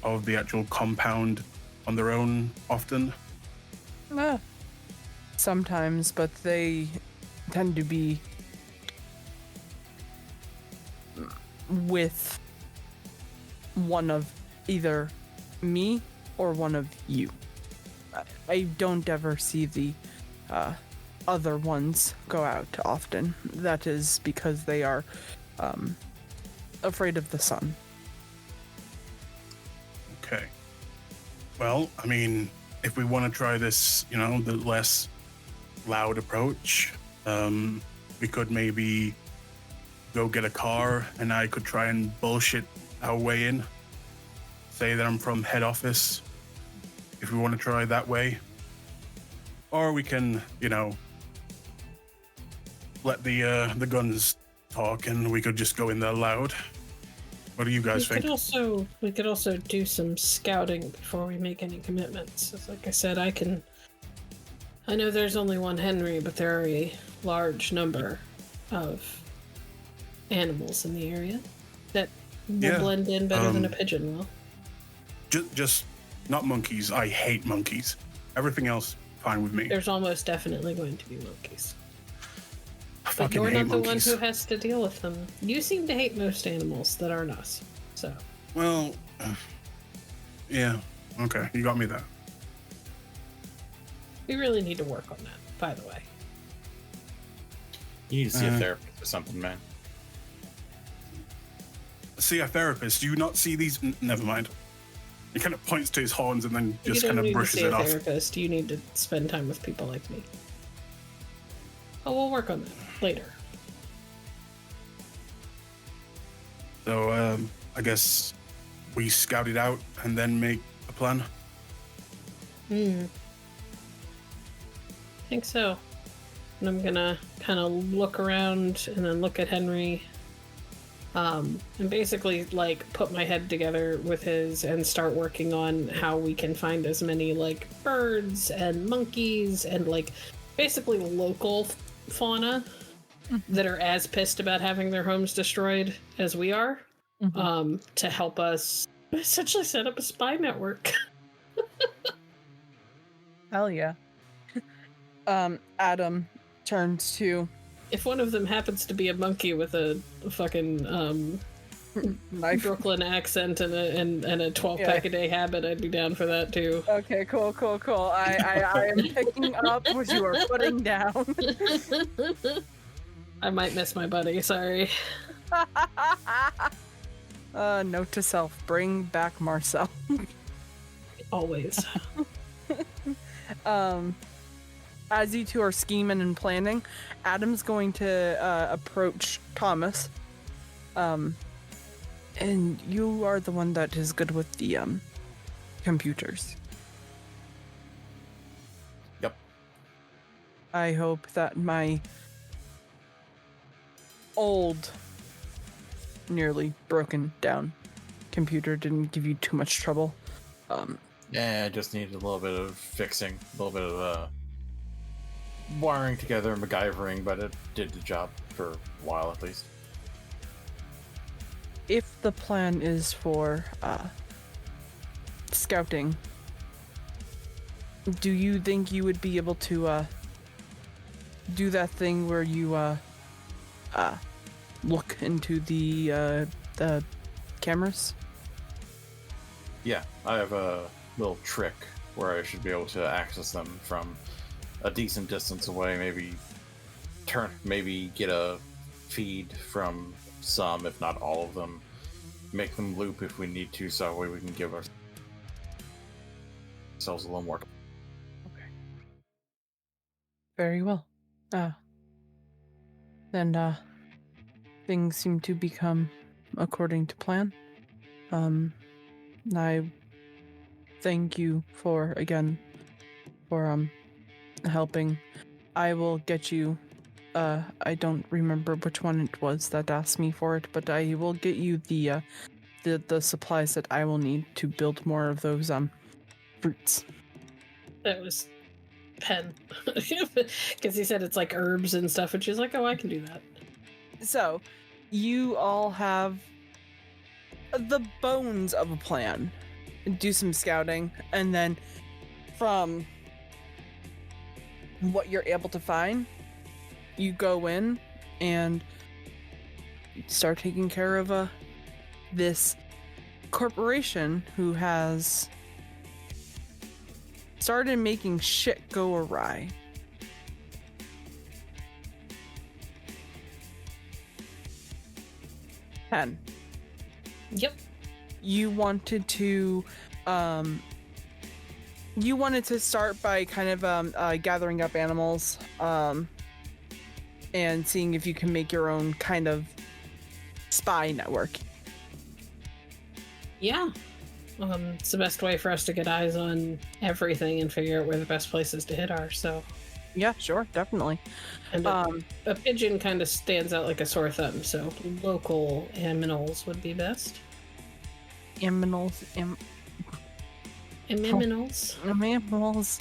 of the actual compound on their own often? Sometimes, but they tend to be with one of either me or one of you. I don't ever see the other ones go out often. That is because they are afraid of the sun. Okay. Well, I mean, if we want to try this, the less loud approach, we could maybe go get a car and I could try and bullshit our way in. Say that I'm from head office, if we want to try that way. Or we can, let the guns talk and we could just go in there loud. What do you guys think? We could also do some scouting before we make any commitments. Like I said, I know there's only one Henry, but there are a large number of animals in the area that will blend in better than a pigeon will. Just not monkeys. I hate monkeys. Everything else, fine with me. There's almost definitely going to be monkeys. But Fucking you're hate not the monkeys. one who has to deal with them. You seem to hate most animals that aren't us. So. Well, yeah. Okay, you got me there. We really need to work on that, by the way. You need to see a therapist or something, man. See a therapist. Do you not see these? Never mind. He kind of points to his horns and then just kind of brushes it off. You don't need to see a therapist. You need to spend time with people like me. Oh, we'll work on that later. So, I guess we scout it out and then make a plan. I think so. And I'm gonna kind of look around and then look at Henry. And basically, put my head together with his and start working on how we can find as many, birds and monkeys and, basically local fauna that are as pissed about having their homes destroyed as we are, to help us essentially set up a spy network. Hell yeah. Adam turns to... If one of them happens to be a monkey with a fucking Brooklyn accent and a 12-pack a day habit, I'd be down for that too. Okay, cool. I am picking up what you are putting down. I might miss my buddy, sorry. Note to self, bring back Marcel. Always. As you two are scheming and planning, Adam's going to approach Thomas. And you are the one that is good with the computers. Yep. I hope that my old, nearly broken down computer didn't give you too much trouble. Yeah, I just needed a little bit of fixing, a little bit of wiring together, MacGyvering, but it did the job for a while at least. If the plan is for scouting, do you think you would be able to do that thing where you look into the cameras? Yeah, I have a little trick where I should be able to access them from a decent distance away, maybe get a feed from some, if not all of them, make them loop if we need to, so that way we can give ourselves a little more. Okay. Very well. Then things seem to become according to plan. I thank you for helping. I will get you. I don't remember which one it was that asked me for it, but I will get you the supplies that I will need to build more of those fruits. That was Pen, because he said it's like herbs and stuff, and she's like, "Oh, I can do that." So, you all have the bones of a plan. Do some scouting, and then from what you're able to find, you go in and start taking care of this corporation who has started making shit go awry. Pen. Yep. You wanted to start by kind of gathering up animals and seeing if you can make your own kind of spy network. Yeah. It's the best way for us to get eyes on everything and figure out where the best places to hit are, so. Yeah, sure, definitely. And a pigeon kind of stands out like a sore thumb, so local aminals would be best. Aminals. Aminals.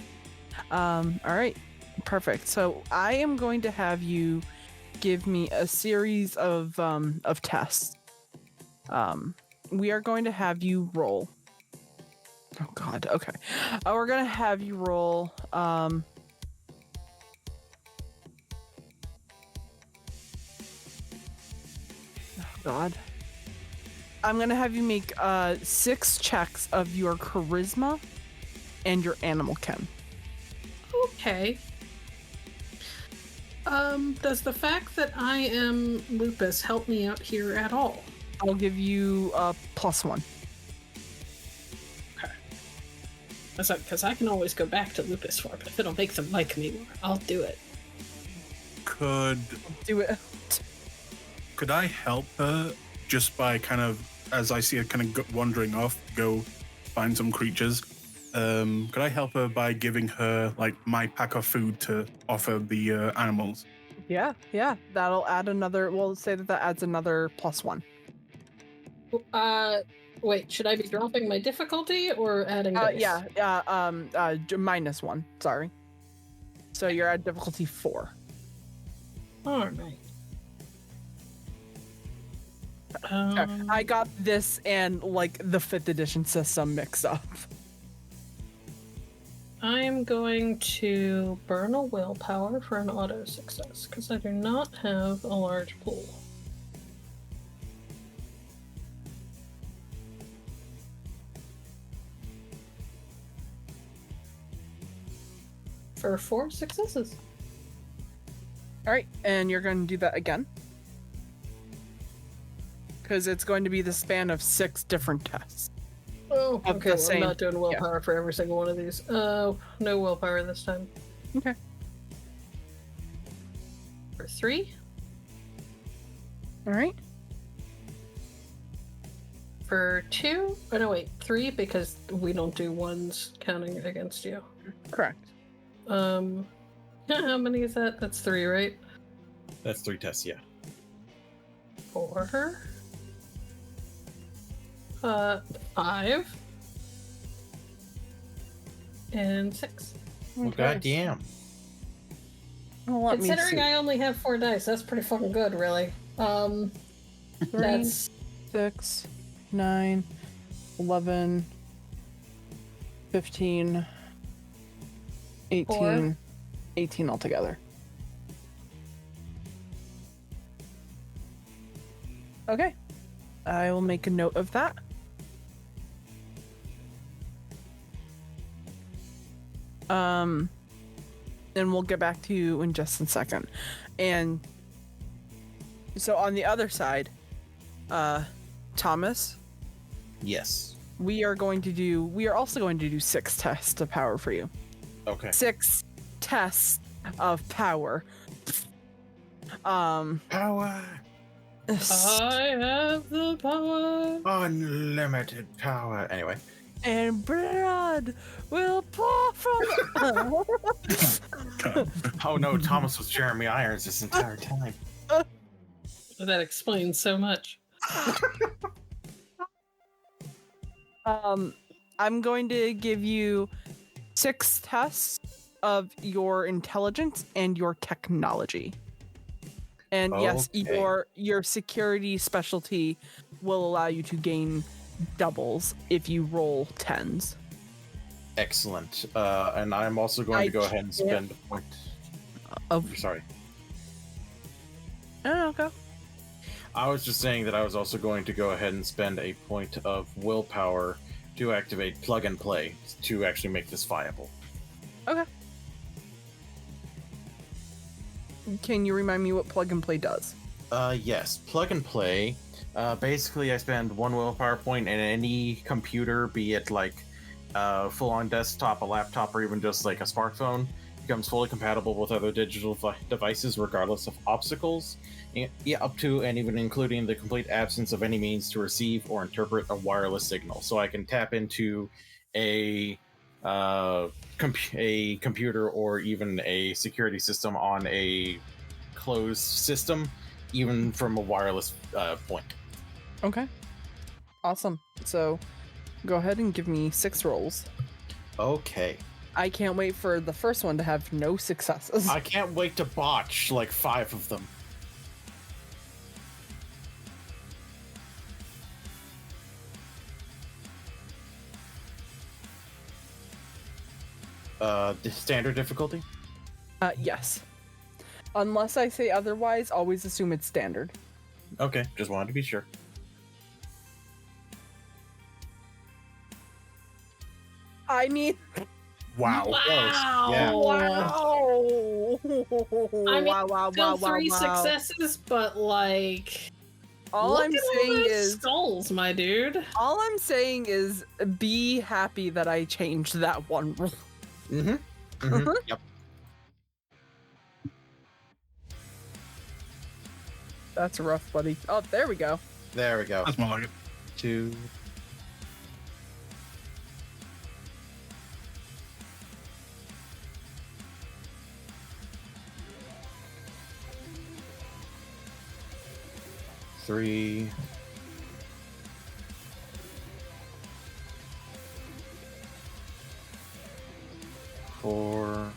All right, perfect. So I am going to have you give me a series of tests. We are going to have you roll. Oh God. Okay. We're gonna have you roll. Oh God. I'm gonna have you make 6 checks of your charisma and your animal chem. Okay. Does the fact that I am lupus help me out here at all? I'll give you +1. Okay. That's like, because I can always go back to lupus for it, but if it'll make them like me more, I'll do it. Could I help her just by kind of, as I see her kind of wandering off, go find some creatures? Could I help her by giving her like my pack of food to offer the animals? Yeah. That'll add another. We'll say that adds another +1. Wait, should I be dropping my difficulty or adding dice? -1. Sorry. So you're at difficulty 4. All right. I got this and like the 5th edition system mixed up. I am going to burn a willpower for an auto success because I do not have a large pool. For 4 successes. All right, and you're going to do that again. Because it's going to be the span of 6 different tests. Oh, Of okay. the Well, same- I'm not doing willpower for every single one of these. No willpower this time. Okay. For 3. All right. For 2. Oh, no, wait. 3 because we don't do ones counting against you. Correct. How many is that? That's 3, right? That's 3 tests, yeah. 4. 5. And 6. Well, goddamn. Well, let me Considering see. I only have 4 dice, that's pretty fucking good, really. That's 6, 9, 11, 15, 18, 4. 18 altogether. Okay. I will make a note of that. And we'll get back to you in just a second. And so on the other side, Thomas, Yes. we are also going to do 6 tests of power for you. Okay. 6 tests of power. Power. I have the power. Unlimited power. Anyway. And blood will pour from. Oh no, Thomas was Jeremy Irons this entire time. That explains so much. I'm going to give you 6 tests of your intelligence and your technology. And yes, Okay. your security specialty will allow you to gain doubles if you roll 10s. Excellent. And I'm also going to go ahead and spend a point. Sorry. Oh, go. I was just saying that I was also going to go ahead and spend a point of willpower to activate plug and play to actually make this viable. Okay. Can you remind me what plug and play does? Yes. Plug and play. Basically, I spend 1 willpower point, and any computer, be it like full-on desktop, a laptop, or even just like a smartphone, becomes fully compatible with other digital devices regardless of obstacles. Up to and even including the complete absence of any means to receive or interpret a wireless signal. So I can tap into a computer or even a security system on a closed system, even from a wireless point. Okay. Awesome. So go ahead and give me 6 rolls. Okay. I can't wait for the first one to have no successes. I can't wait to botch like 5 of them. The standard difficulty? Yes. Unless I say otherwise, always assume it's standard. Okay, just wanted to be sure. I mean... Wow. Wow. Yeah. Wow! I mean, wow, still 3 successes, but like... All look I'm at saying all those is... skulls, my dude. All I'm saying is be happy that I changed that one rule. Mm-hmm. Mm-hmm. Yep. That's rough, buddy. Oh, there we go. There we go. That's more like it. 2. Three. 4.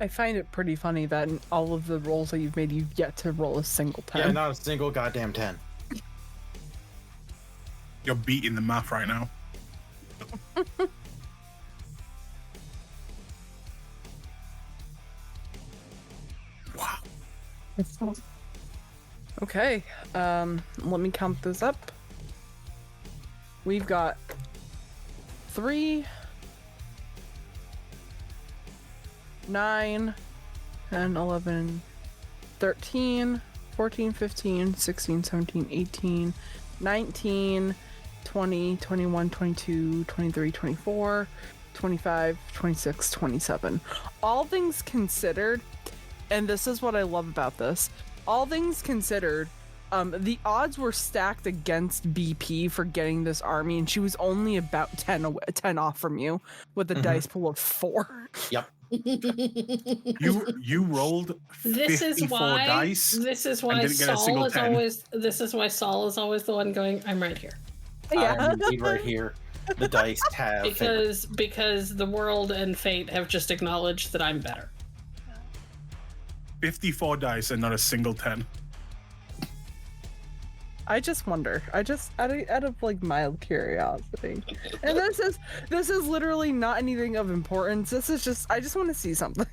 I find it pretty funny that in all of the rolls that you've made, you've yet to roll a single 10. Yeah, not a single goddamn 10. You're beating the math right now. Wow. Okay, let me count this up. We've got 3, 9, 10, 11, 13, 14, 15, 16, 17, 18, 19, 20, 21, 22, 23, 24, 25, 26, 27. All things considered, and this is what I love about this, all things considered, the odds were stacked against BP for getting this army, and she was only about 10 off from you with a dice pool of 4. Yep. You rolled 54 dice. This is why and didn't get a Saul single is 10. always. This is why Saul is always the one going. I'm right here. Yeah. I'm indeed right here. The dice have Because the world and fate have just acknowledged that I'm better. 54 dice and not a single 10. I just wonder. Out of like mild curiosity, and this is literally not anything of importance. This is just I just want to see something.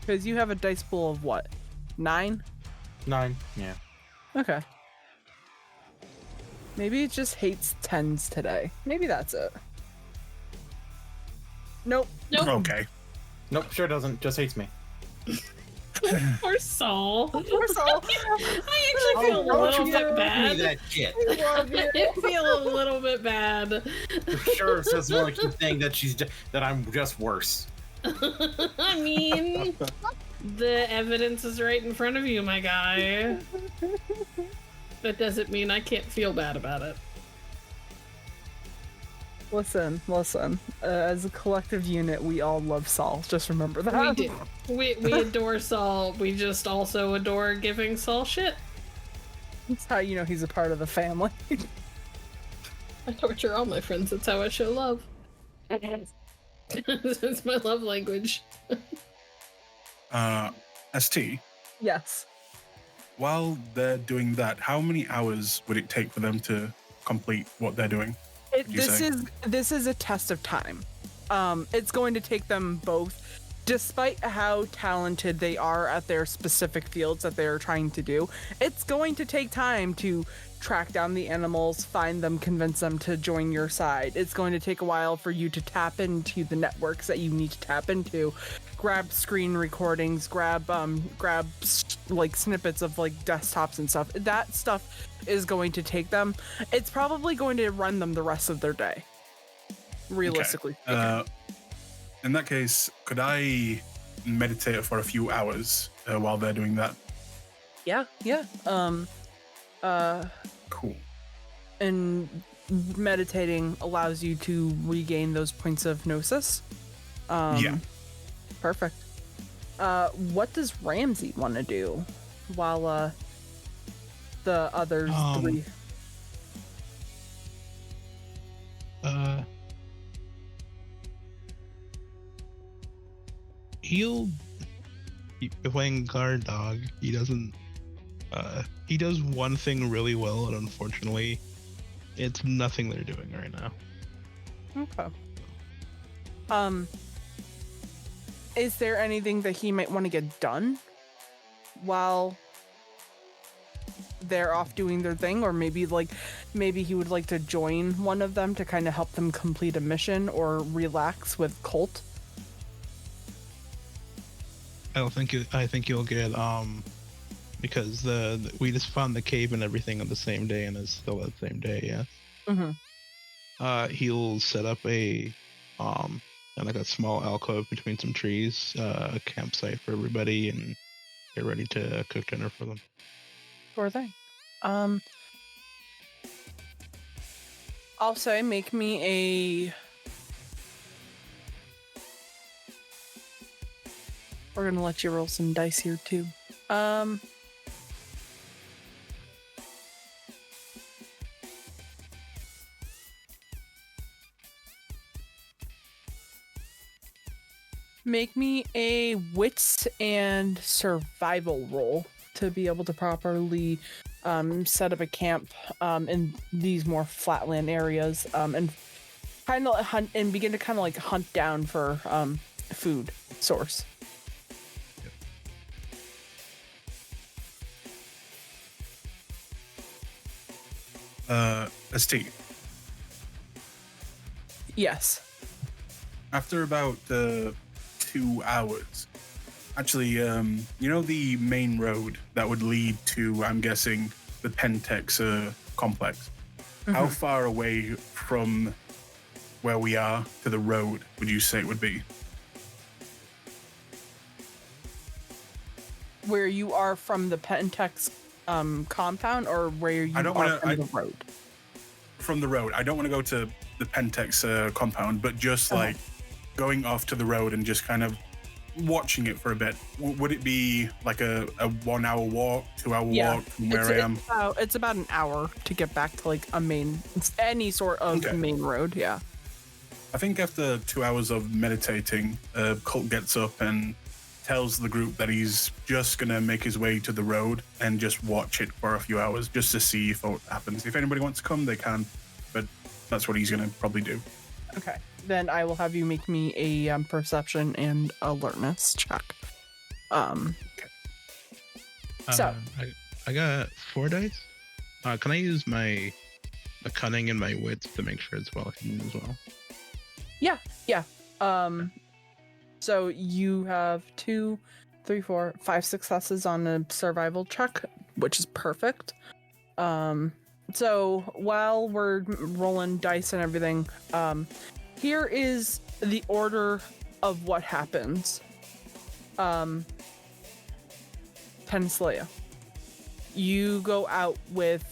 Because you have a dice pool of what, 9? 9. Yeah. Okay. Maybe it just hates 10s today. Maybe that's it. Nope. Nope. Okay. Nope, sure doesn't. Just hates me. Poor Saul. Poor Saul. I actually feel a little bit bad. that shit. I feel a little bit bad. For sure, says more like keep saying that that I'm just worse. I mean, the evidence is right in front of you, my guy. That doesn't mean I can't feel bad about it. Listen. As a collective unit, we all love Saul. Just remember that. We do. We adore Saul. We just also adore giving Saul shit. That's how you know he's a part of the family. I torture all my friends. That's how I show love. It's my love language. ST, Yes. while they're doing that, how many hours would it take for them to complete what they're doing? This is a test of time. It's going to take them both, despite how talented they are at their specific fields that they're trying to do. It's going to take time to track down the animals, find them, convince them to join your side. It's going to take a while for you to tap into the networks that you need to tap into, grab screen recordings, grab like snippets of like desktops and stuff. That stuff is going to take them. It's probably going to run them the rest of their day, realistically. Okay. In that case, could I meditate for a few hours while they're doing that? Yeah. Cool. And meditating allows you to regain those points of gnosis. Yeah. Perfect. What does Ramsey want to do while the others three? He'll be playing guard dog. He doesn't. He does one thing really well, and unfortunately, it's nothing they're doing right now. Okay. Is there anything that he might want to get done while they're off doing their thing, or maybe he would like to join one of them to kind of help them complete a mission or relax with Kult? I think you'll get because we just found the cave and everything on the same day, and it's still that same day. Yeah. Mm-hmm. He'll set up a like a small alcove between some trees, a campsite for everybody, and get ready to cook dinner for them. Sure thing. Also, make me a. We're gonna let you roll some dice here too. Make me a wits and survival roll to be able to properly set up a camp in these more flatland areas and kind of hunt and begin to kind of like hunt down for food source. ST. Yes. After about 2 hours, actually, you know the main road that would lead to, I'm guessing, the Penthex complex? Mm-hmm. How far away from where we are to the road would you say it would be? Where you are from the Penthex compound, or where you are from the road? From the road. I don't want to go to the Penthex compound, but just like going off to the road and just kind of watching it for a bit. Would it be like a 1 hour walk, 2 hour walk from where I am? It's about an hour to get back to like any sort of main road. Yeah. I think after 2 hours of meditating, Kult gets up and tells the group that he's just gonna make his way to the road and just watch it for a few hours just to see if what happens. If anybody wants to come, they can, but that's what he's gonna probably do. Okay, then I will have you make me a perception and alertness check. So I got 4 dice. Can I use my cunning and my wits to make sure it's well hidden as well? Yeah. So you have 2, 3, 4, 5 successes on a survival check, which is perfect. So while we're rolling dice and everything, here is the order of what happens. Penthesilea, you go out with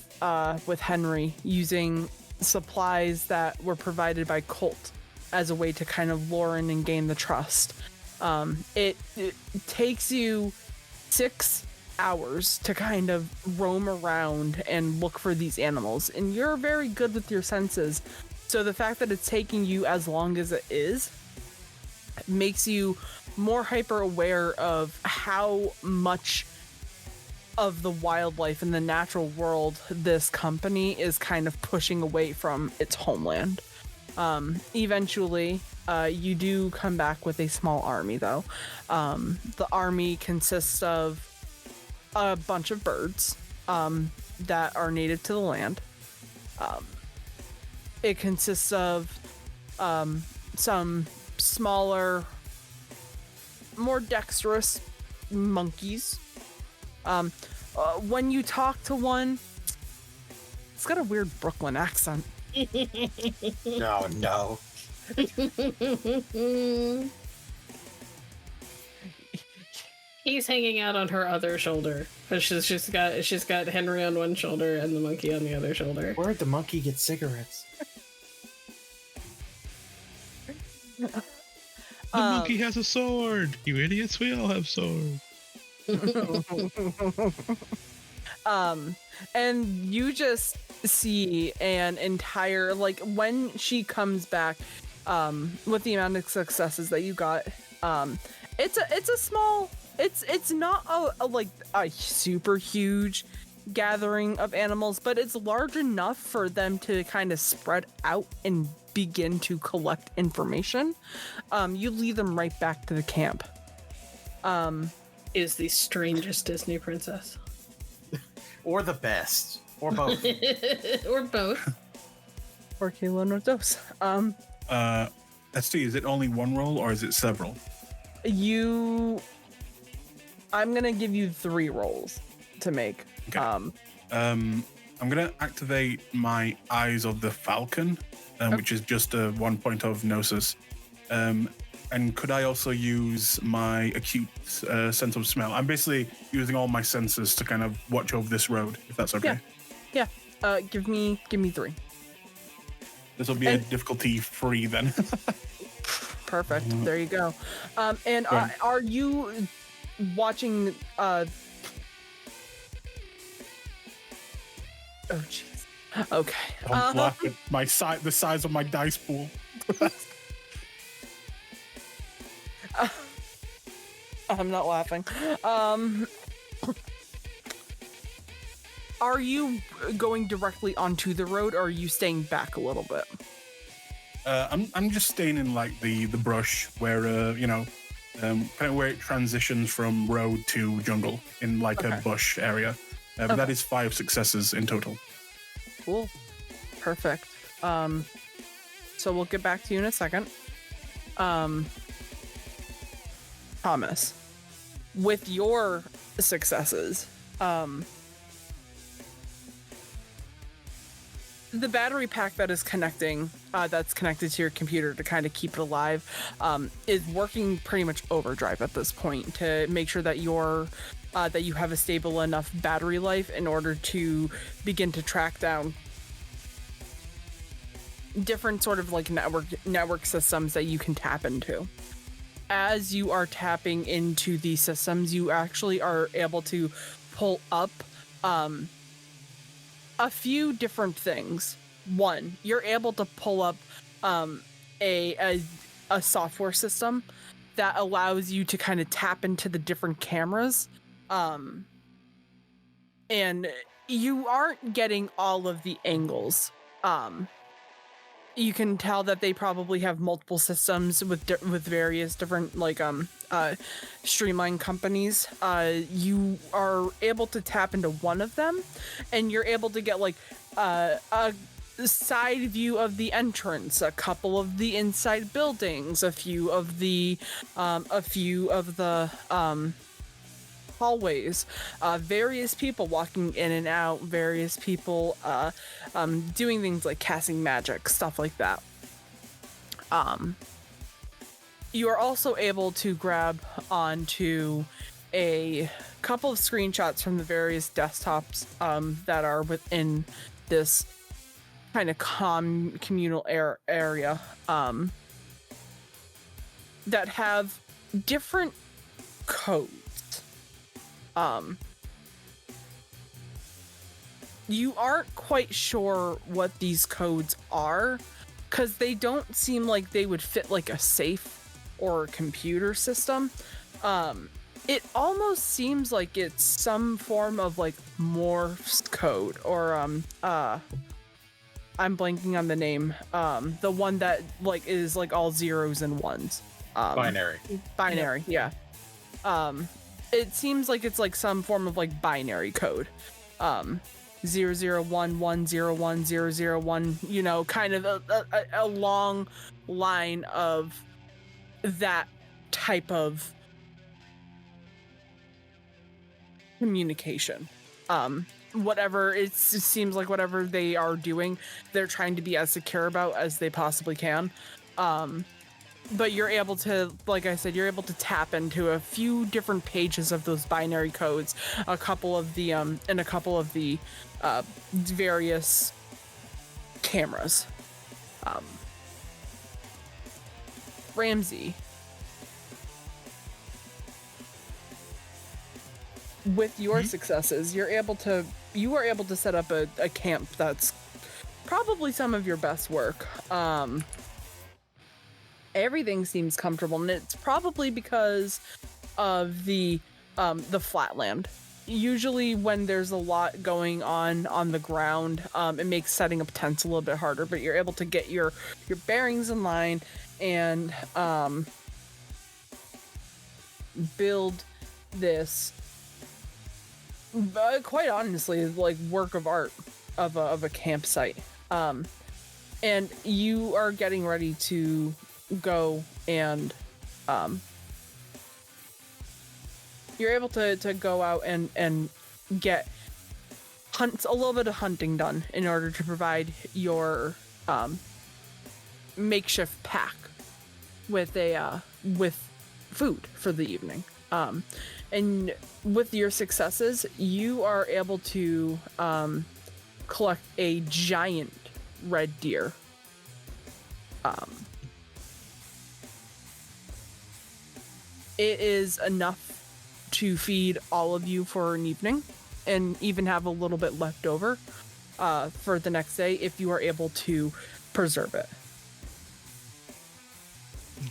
Henry using supplies that were provided by Kult as a way to kind of lure in and gain the trust. It takes you 6 hours to kind of roam around and look for these animals, and you're very good with your senses, so the fact that it's taking you as long as it is makes you more hyper aware of how much of the wildlife in the natural world this company is kind of pushing away from its homeland. Eventually, you do come back with a small army, though. The army consists of a bunch of birds that are native to the land. It consists of some smaller, more dexterous monkeys. When you talk to one, it's got a weird Brooklyn accent. No. He's hanging out on her other shoulder. But she's got Henry on one shoulder and the monkey on the other shoulder. Where'd the monkey get cigarettes? The monkey has a sword. You idiots, we all have swords. And you just see an entire, like, when she comes back, with the amount of successes that you got, it's a small, it's not a super huge gathering of animals, but it's large enough for them to kind of spread out and begin to collect information. You lead them right back to the camp. Is the strangest Disney princess. Or the best. Or both. Or both. Or Kilo no dos. Let's see, is it only one roll or is it several? I'm gonna give you 3 rolls to make. Okay. I'm gonna activate my Eyes of the Falcon, which is just a 1 point of Gnosis. And could I also use my acute sense of smell? I'm basically using all my senses to kind of watch over this road, if that's okay. Yeah. Give me 3. This will be a difficulty 3 then. Perfect. There you go. And are you watching? Oh jeez. Okay. Don't laugh at the size of my dice pool. I'm not laughing. Are you going directly onto the road, or are you staying back a little bit? I'm just staying in like the brush where kind of where it transitions from road to jungle in like a bush area. But that is 5 successes in total. Cool. Perfect. So we'll get back to you in a second. Thomas, with your successes, the battery pack that is that's connected to your computer to kind of keep it alive, is working pretty much overdrive at this point to make sure that that you have a stable enough battery life in order to begin to track down different sort of like network systems that you can tap into. As you are tapping into these systems, you actually are able to pull up a few different things. One, you're able to pull up a software system that allows you to kind of tap into the different cameras. And you aren't getting all of the angles. You can tell that they probably have multiple systems with various different streamline companies. You are able to tap into one of them, and you're able to get like a side view of the entrance, a couple of the inside buildings, a few of the hallways, various people walking in and out, various people doing things like casting magic, stuff like that. You are also able to grab onto a couple of screenshots from the various desktops that are within this kind of communal area that have different codes. You aren't quite sure what these codes are because they don't seem like they would fit like a safe or a computer system. It almost seems like it's some form of like Morse code or I'm blanking on the name. The one that like is like all zeros and ones. Binary. Binary, yeah. It seems like it's like some form of like binary code. 001101001, you know, kind of a long line of that type of communication. Whatever it seems like, whatever they are doing, they're trying to be as secure about as they possibly can. But you're able to, like I said, you're able to tap into a few different pages of those binary codes, a couple of the various cameras. Ramsey, with your successes, you are able to set up a camp that's probably some of your best work. Everything seems comfortable, and it's probably because of the flatland. Usually when there's a lot going on the ground, it makes setting up tents a little bit harder, but you're able to get your bearings in line and build this quite honestly like work of art of a campsite. And you are getting ready to go and you're able to go out and get a little bit of hunting done in order to provide your makeshift pack with food for the evening. And with your successes, you are able to collect a giant red deer. It is enough to feed all of you for an evening and even have a little bit left over for the next day if you are able to preserve it.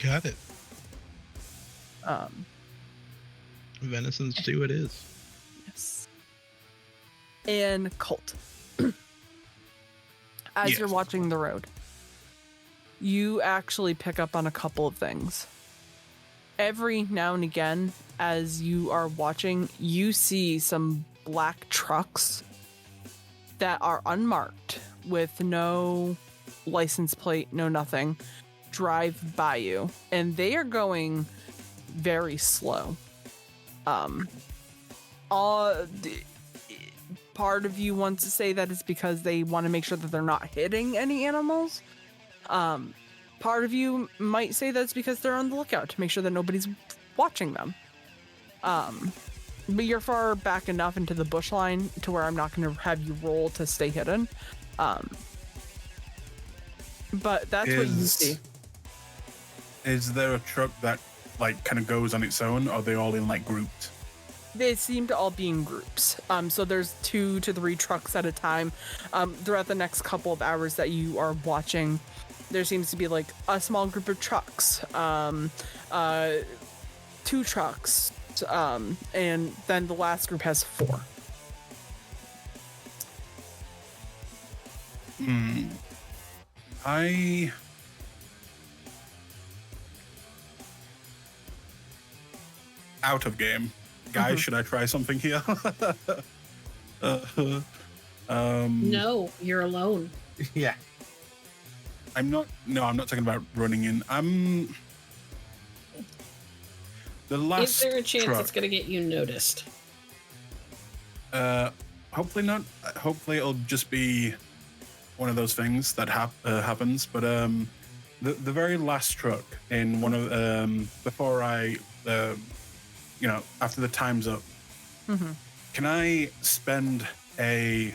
Got it. Venison stew it is. Yes. And Kult. As you're watching the road, you actually pick up on a couple of things. Every now and again, as you are watching, you see some black trucks that are unmarked with no license plate, no nothing, drive by you, and they are going very slow. Part of you wants to say that it's because they want to make sure that they're not hitting any animals. Part of you might say that's because they're on the lookout to make sure that nobody's watching them. But you're far back enough into the bush line to where I'm not going to have you roll to stay hidden. But that's what you see. Is there a truck that like kind of goes on its own, or are they all in like groups? They seem to all be in groups. So there's 2 to 3 trucks at a time. Throughout the next couple of hours that you are watching, there seems to be like a small group of trucks, 2 trucks, and then the last group has 4. Out of game. Guys, should I try something here? No, you're alone. Yeah. I'm not talking about running in. The last Is there a chance truck, it's going to get you noticed? hopefully not. Hopefully it'll just be one of those things that happens. But the very last truck in one of before I after the time's up, can I spend a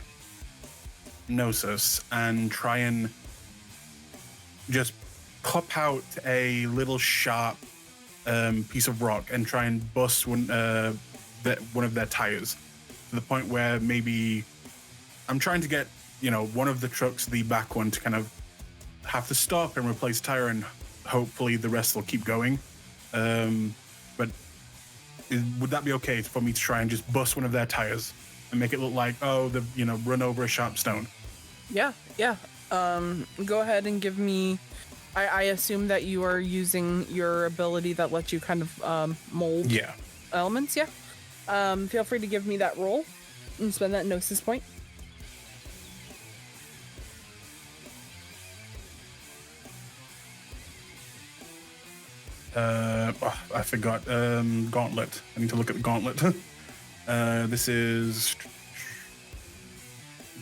gnosis and try and just pop out a little sharp piece of rock and try and bust one of their tires to the point where maybe I'm trying to get one of the trucks, the back one, to kind of have to stop and replace tire, and hopefully the rest will keep going. But would that be okay for me to try and just bust one of their tires and make it look like run over a sharp stone? Yeah. Go ahead and give me. I assume that you are using your ability that lets you kind of mold elements. Yeah. Feel free to give me that roll and spend that gnosis point. I forgot. Gauntlet. I need to look at the gauntlet. This is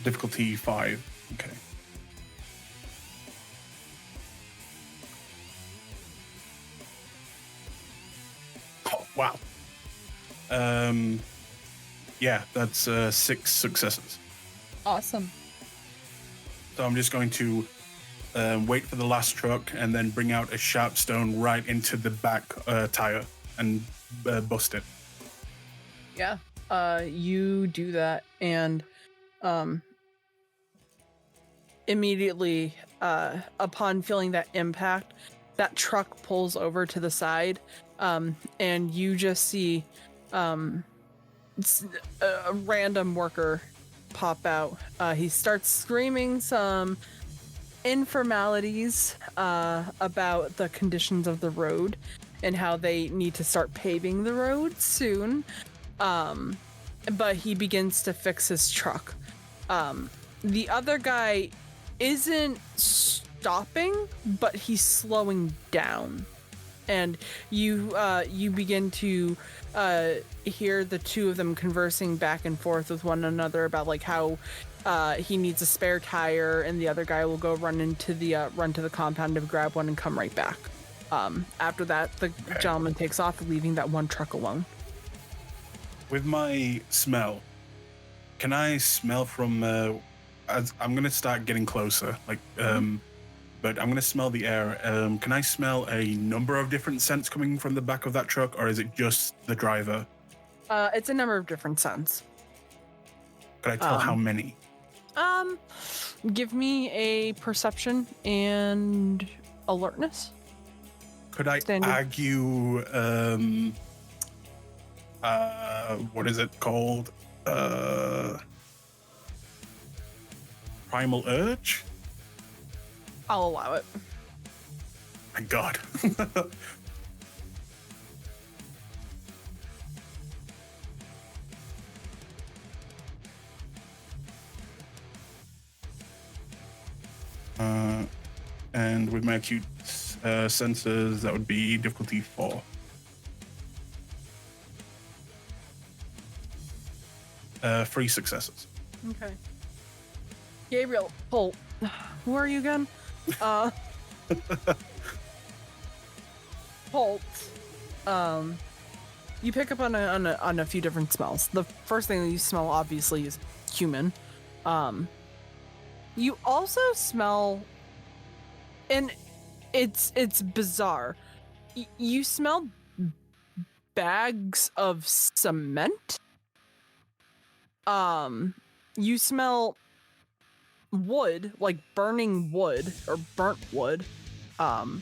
difficulty 5. Okay. Oh, wow. Yeah, that's 6 successes. Awesome. So I'm just going to wait for the last truck and then bring out a sharp stone right into the back tire and bust it. Yeah. You do that, and immediately upon feeling that impact, that truck pulls over to the side, and you just see a random worker pop out. He starts screaming some informalities about the conditions of the road and how they need to start paving the road soon. But he begins to fix his truck. The other guy isn't stopping, but he's slowing down. And you begin to hear the two of them conversing back and forth with one another about like how he needs a spare tire, and the other guy will go run to the compound to grab one and come right back. After that, the gentleman takes off, leaving that one truck alone. With my smell, can I smell from? As I'm gonna start getting closer, but I'm gonna smell the air. Can I smell a number of different scents coming from the back of that truck, or is it just the driver? It's a number of different scents. Could I tell how many? Give me a perception and alertness. Could I argue? What is it called? Primal urge? I'll allow it. My God. And with my acute senses, that would be difficulty 4. Three successes. Okay. Gabriel, Kult, who are you again? Kult. You pick up on a few different smells. The first thing that you smell, obviously, is human. You also smell, and it's bizarre. You smell bags of cement. You smell wood, like burning wood or burnt wood. And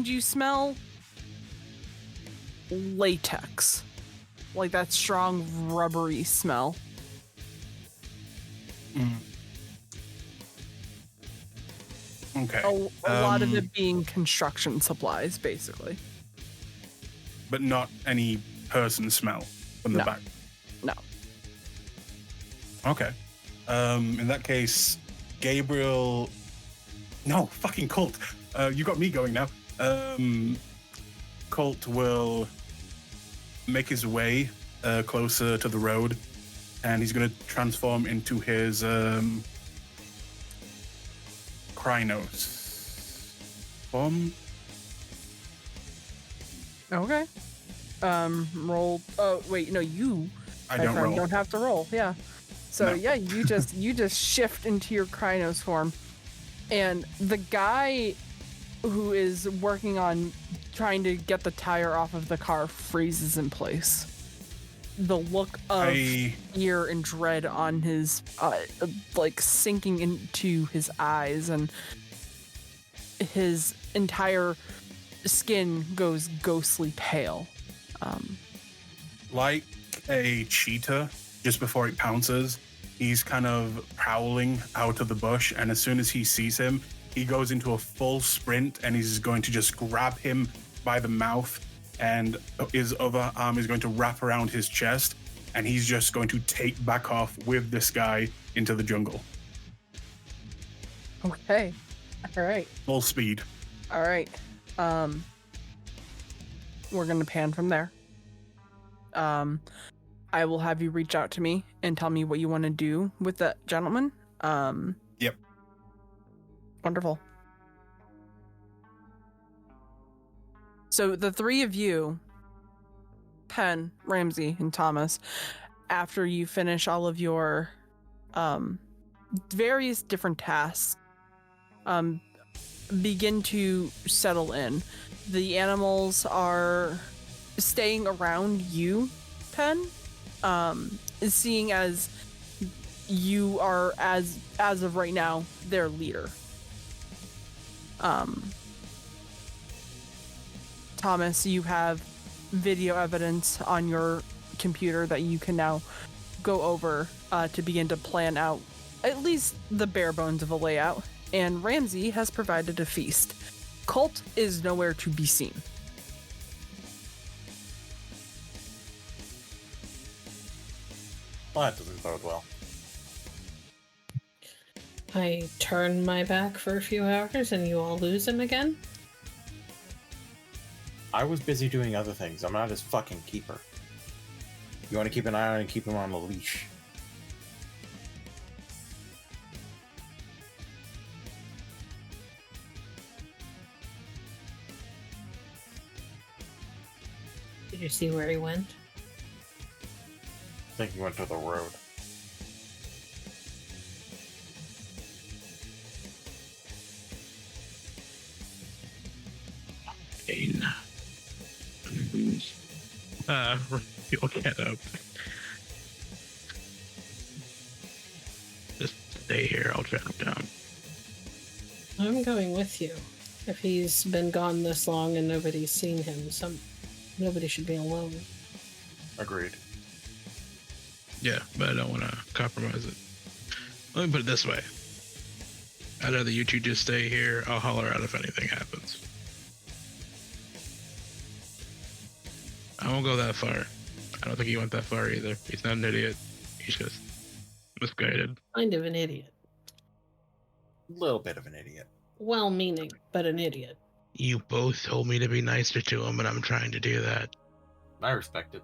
you smell latex, like that strong rubbery smell. Okay. A lot of it being construction supplies, basically. But not any person smell from the back. No. Okay. In that case, Gabriel. No, fucking Kult. You got me going now. Kult will make his way closer to the road, and he's going to transform into his Krynos form. Okay. Roll. Oh wait, no, you. I don't roll. Don't have to roll. Yeah. So No. yeah, you just shift into your Krynos form, and the guy who is working on trying to get the tire off of the car freezes in place. The look of fear and dread on his like sinking into his eyes, and his entire skin goes ghostly pale. Like a cheetah, just before it pounces, he's kind of prowling out of the bush, and as soon as he sees him, he goes into a full sprint, and he's going to just grab him by the mouth, and his other arm is going to wrap around his chest, and he's just going to take back off with this guy into the jungle. Okay. All right. Full speed. All right. We're gonna pan from there. I will have you reach out to me and tell me what you want to do with that gentleman. Yep. Wonderful. So the three of you, Penn, Ramsey, and Thomas, after you finish all of your various different tasks, begin to settle in. The animals are staying around you, Penn, seeing as you are, as of right now, their leader. Thomas, you have video evidence on your computer that you can now go over to begin to plan out at least the bare bones of a layout. And Ramsey has provided a feast. Kult is nowhere to be seen. Well, that doesn't bode well. I turn my back for a few hours and you all lose him again? I was busy doing other things. I'm not his fucking keeper. You want to keep an eye on him and keep him on the leash. Did you see where he went? I think he went to the road. Aidon. You'll get up. Just stay here, I'll track him down. I'm going with you. If he's been gone this long and nobody's seen him, nobody should be alone. Agreed. Yeah, but I don't want to compromise it. Let me put it this way. I'd rather you two just stay here. I'll holler out if anything happens. I won't go that far. I don't think he went that far either. He's not an idiot. He's just misguided. Kind of an idiot. Little bit of an idiot. Well-meaning, but an idiot. You both told me to be nicer to him, and I'm trying to do that. I respect it.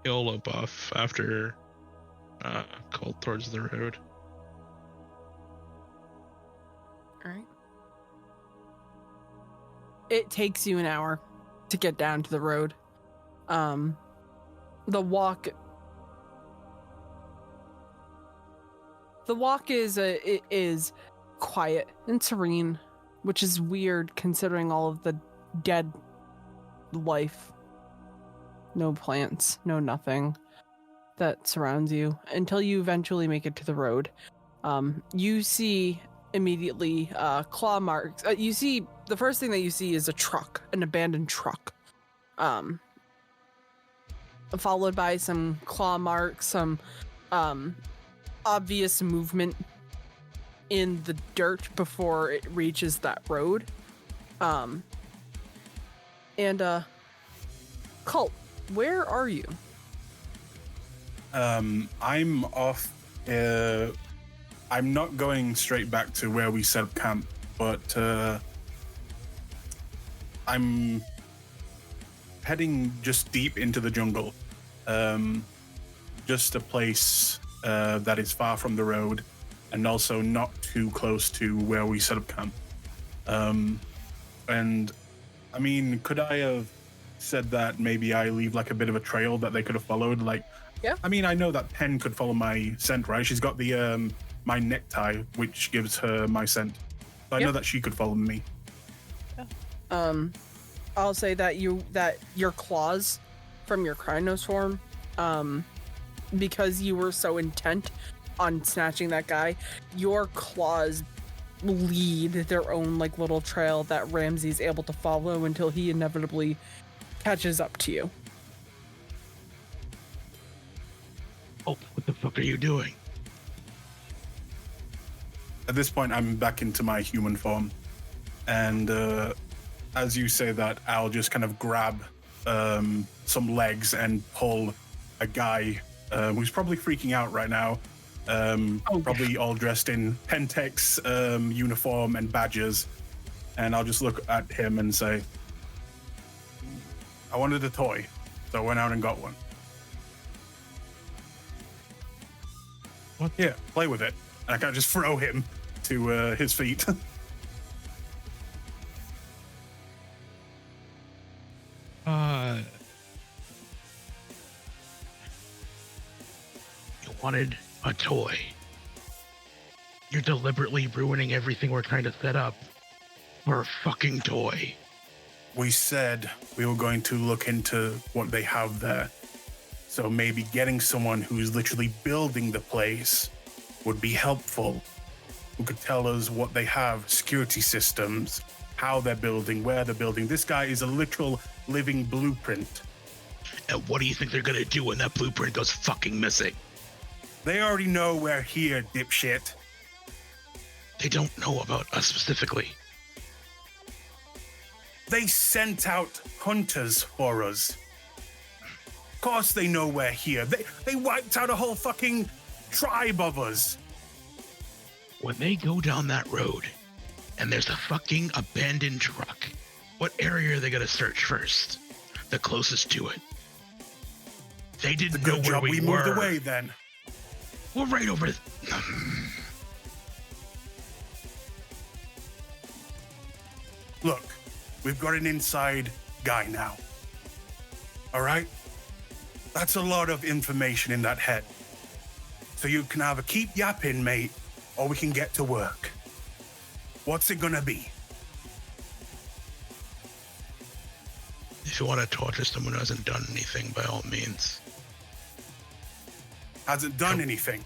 He'll lope off after Kult towards the road. All right. It takes you an hour to get down to the road. The walk is quiet and serene, which is weird considering all of the dead life. No plants, no nothing that surrounds you until you eventually make it to the road. You see immediately claw marks. You see, the first thing that you see is a truck, an abandoned truck. Followed by some claw marks, some obvious movement in the dirt before it reaches that road. And Kult, where are you? I'm off. I'm not going straight back to where we set up camp, but I'm heading just deep into the jungle. Just a place that is far from the road and also not too close to where we set up camp. And I mean, could I have said that maybe I leave like a bit of a trail that they could have followed? Like, Yeah. I mean, I know that Pen could follow my scent, right? She's got the my necktie, which gives her my scent. So I know that she could follow me. I'll say that your claws from your Krynos form, because you were so intent on snatching that guy, your claws lead their own like little trail that Ramsey's able to follow until he inevitably catches up to you. Oh, what the fuck are you doing? At this point, I'm back into my human form. And as you say that, I'll just kind of grab some legs and pull a guy who's probably freaking out right now. Probably all dressed in Pentex uniform and badges. And I'll just look at him and say, I wanted a toy, so I went out and got one. What? Yeah, play with it. And I can't just throw him to his feet. You wanted a toy. You're deliberately ruining everything we're trying to set up for a fucking toy. We said we were going to look into what they have there. So maybe getting someone who's literally building the place would be helpful. Who could tell us what they have, security systems, how they're building, where they're building. This guy is a literal living blueprint. And what do you think they're gonna do when that blueprint goes fucking missing? They already know we're here, dipshit. They don't know about us specifically. They sent out hunters for us. Of course they know we're here. They wiped out a whole fucking tribe of us. When they go down that road and there's a fucking abandoned truck, what area are they gonna search first? The closest to it. They didn't know Good where job we we were. moved away then. We're right over. Look, we've got an inside guy now. All right? That's a lot of information in that head. So you can either keep yapping, mate, or we can get to work. What's it gonna be? If you want to torture someone who hasn't done anything, by all means. Hasn't done anything.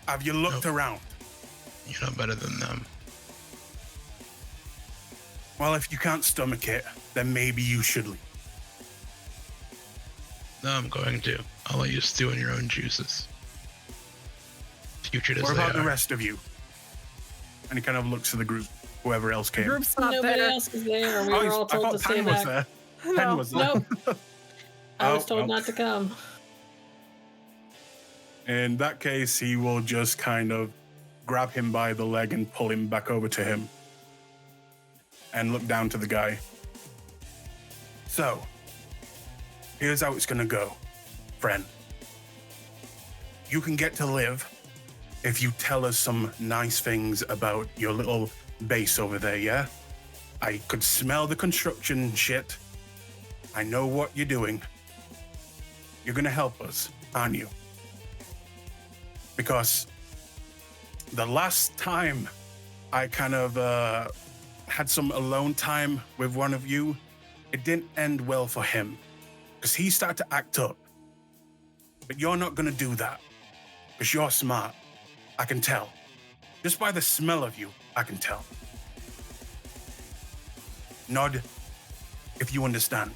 Have you looked around? You know better than them. Well, if you can't stomach it, then maybe you should leave. No, I'm going to. I'll let you stew in your own juices. Future as What they about the are. rest of you? And he kind of looks to the group, whoever else came. Group's not Nobody there. else is there. We were all I told thought to stay Pen was back. there. No. Pen was there. Nope. I was Oh, told well. not to come. In that case, he will just kind of grab him by the leg and pull him back over to him. And look down to the guy. So, here's how it's gonna go, friend. You can get to live if you tell us some nice things about your little base over there, yeah? I could smell the construction shit. I know what you're doing. You're gonna help us, aren't you? Because the last time I kind of had some alone time with one of you, it didn't end well for him because he started to act up. But you're not gonna do that because you're smart. I can tell. Just by the smell of you, I can tell. Nod if you understand.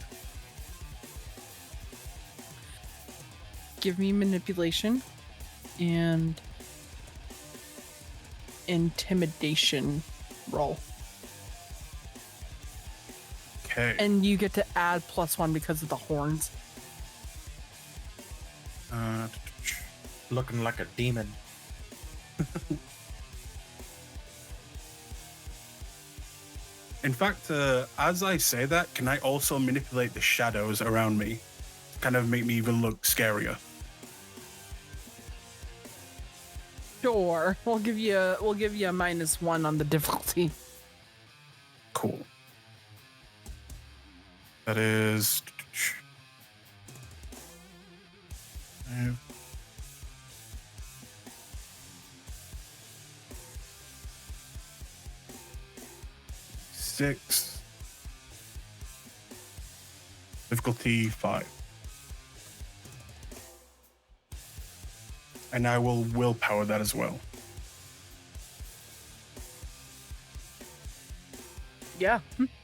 Give me manipulation and intimidation roll. Okay. And you get to add +1 because of the horns. Looking like a demon. In fact, as I say that, can I also manipulate the shadows around me? Kind of make me even look scarier. Sure. We'll give you a -1 on the difficulty. Cool. That is... Six. Difficulty 5. And I will willpower that as well. Yeah,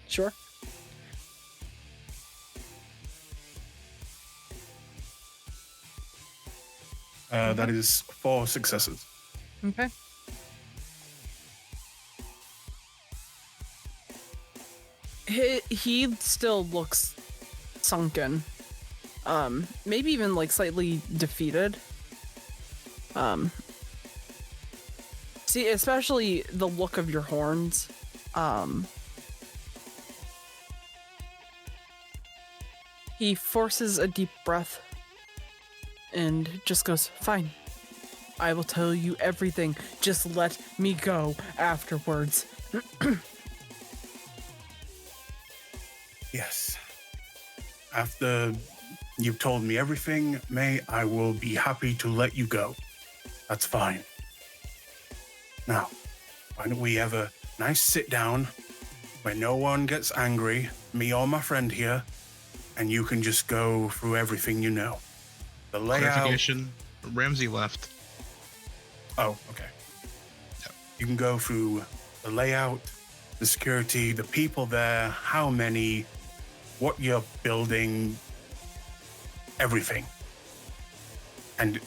sure. That is 4 successes. Okay. He still looks sunken. Maybe even like slightly defeated. See, especially the look of your horns. He forces a deep breath and just goes, "Fine. I will tell you everything. Just let me go afterwards." Yes. After you've told me everything, May, I will be happy to let you go. That's fine. Now, why don't we have a nice sit down where no one gets angry, me or my friend here, and you can just go through everything you know. The layout... Clarification, Ramsey left. Oh, okay. Yep. You can go through the layout, the security, the people there, how many, what you're building, everything. And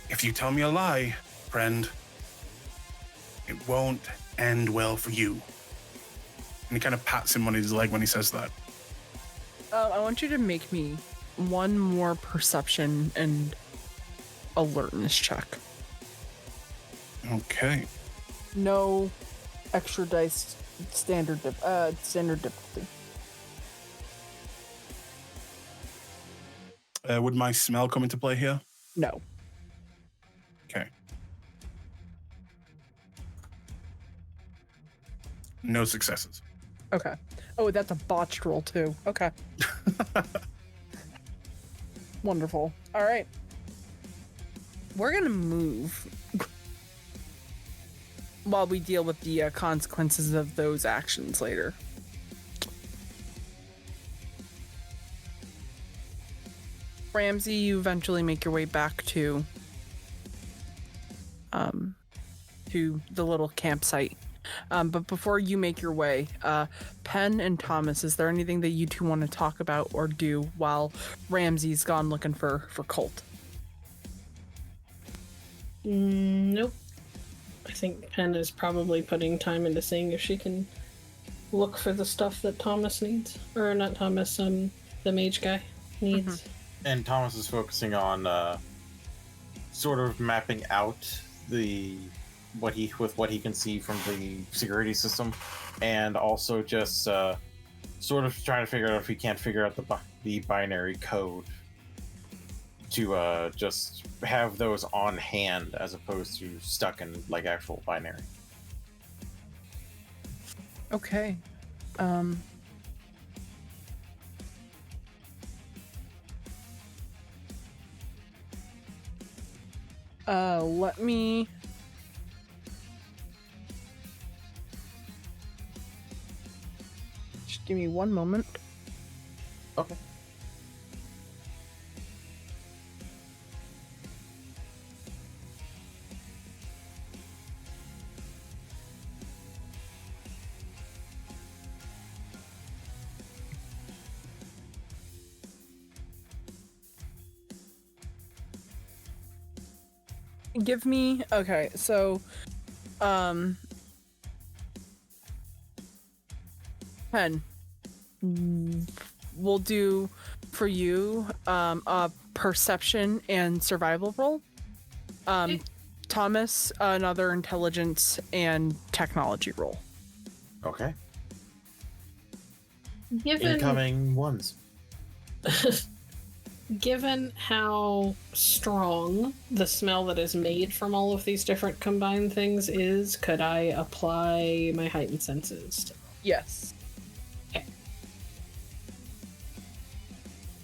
if you tell me a lie, friend, it won't end well for you. And he kind of pats him on his leg when he says that. I want you to make me one more perception and alertness check. Okay. No extra dice, standard difficulty. Would my smell come into play here? No. Okay. No successes. Okay. Oh, that's a botched roll too. Okay. Wonderful. All right. We're gonna move while we deal with the consequences of those actions later. Ramsey, you eventually make your way back to the little campsite. But before you make your way, Penn and Thomas, is there anything that you two want to talk about or do while Ramsey's gone looking for Kult? Nope. I think Penn is probably putting time into seeing if she can look for the stuff that Thomas needs. Or not Thomas, the mage guy needs. Mm-hmm. And Thomas is focusing on sort of mapping out what he can see from the security system, and also just sort of trying to figure out if he can't figure out the binary code to just have those on hand as opposed to stuck in like actual binary. Okay. Let me... Just give me one moment. Okay. Give me... Okay, so... Pen, we'll do for you a perception and survival roll. Thomas, another intelligence and technology roll. Okay. Given Incoming ones. given how strong the smell that is made from all of these different combined things is, could I apply my heightened senses? Yes. Okay.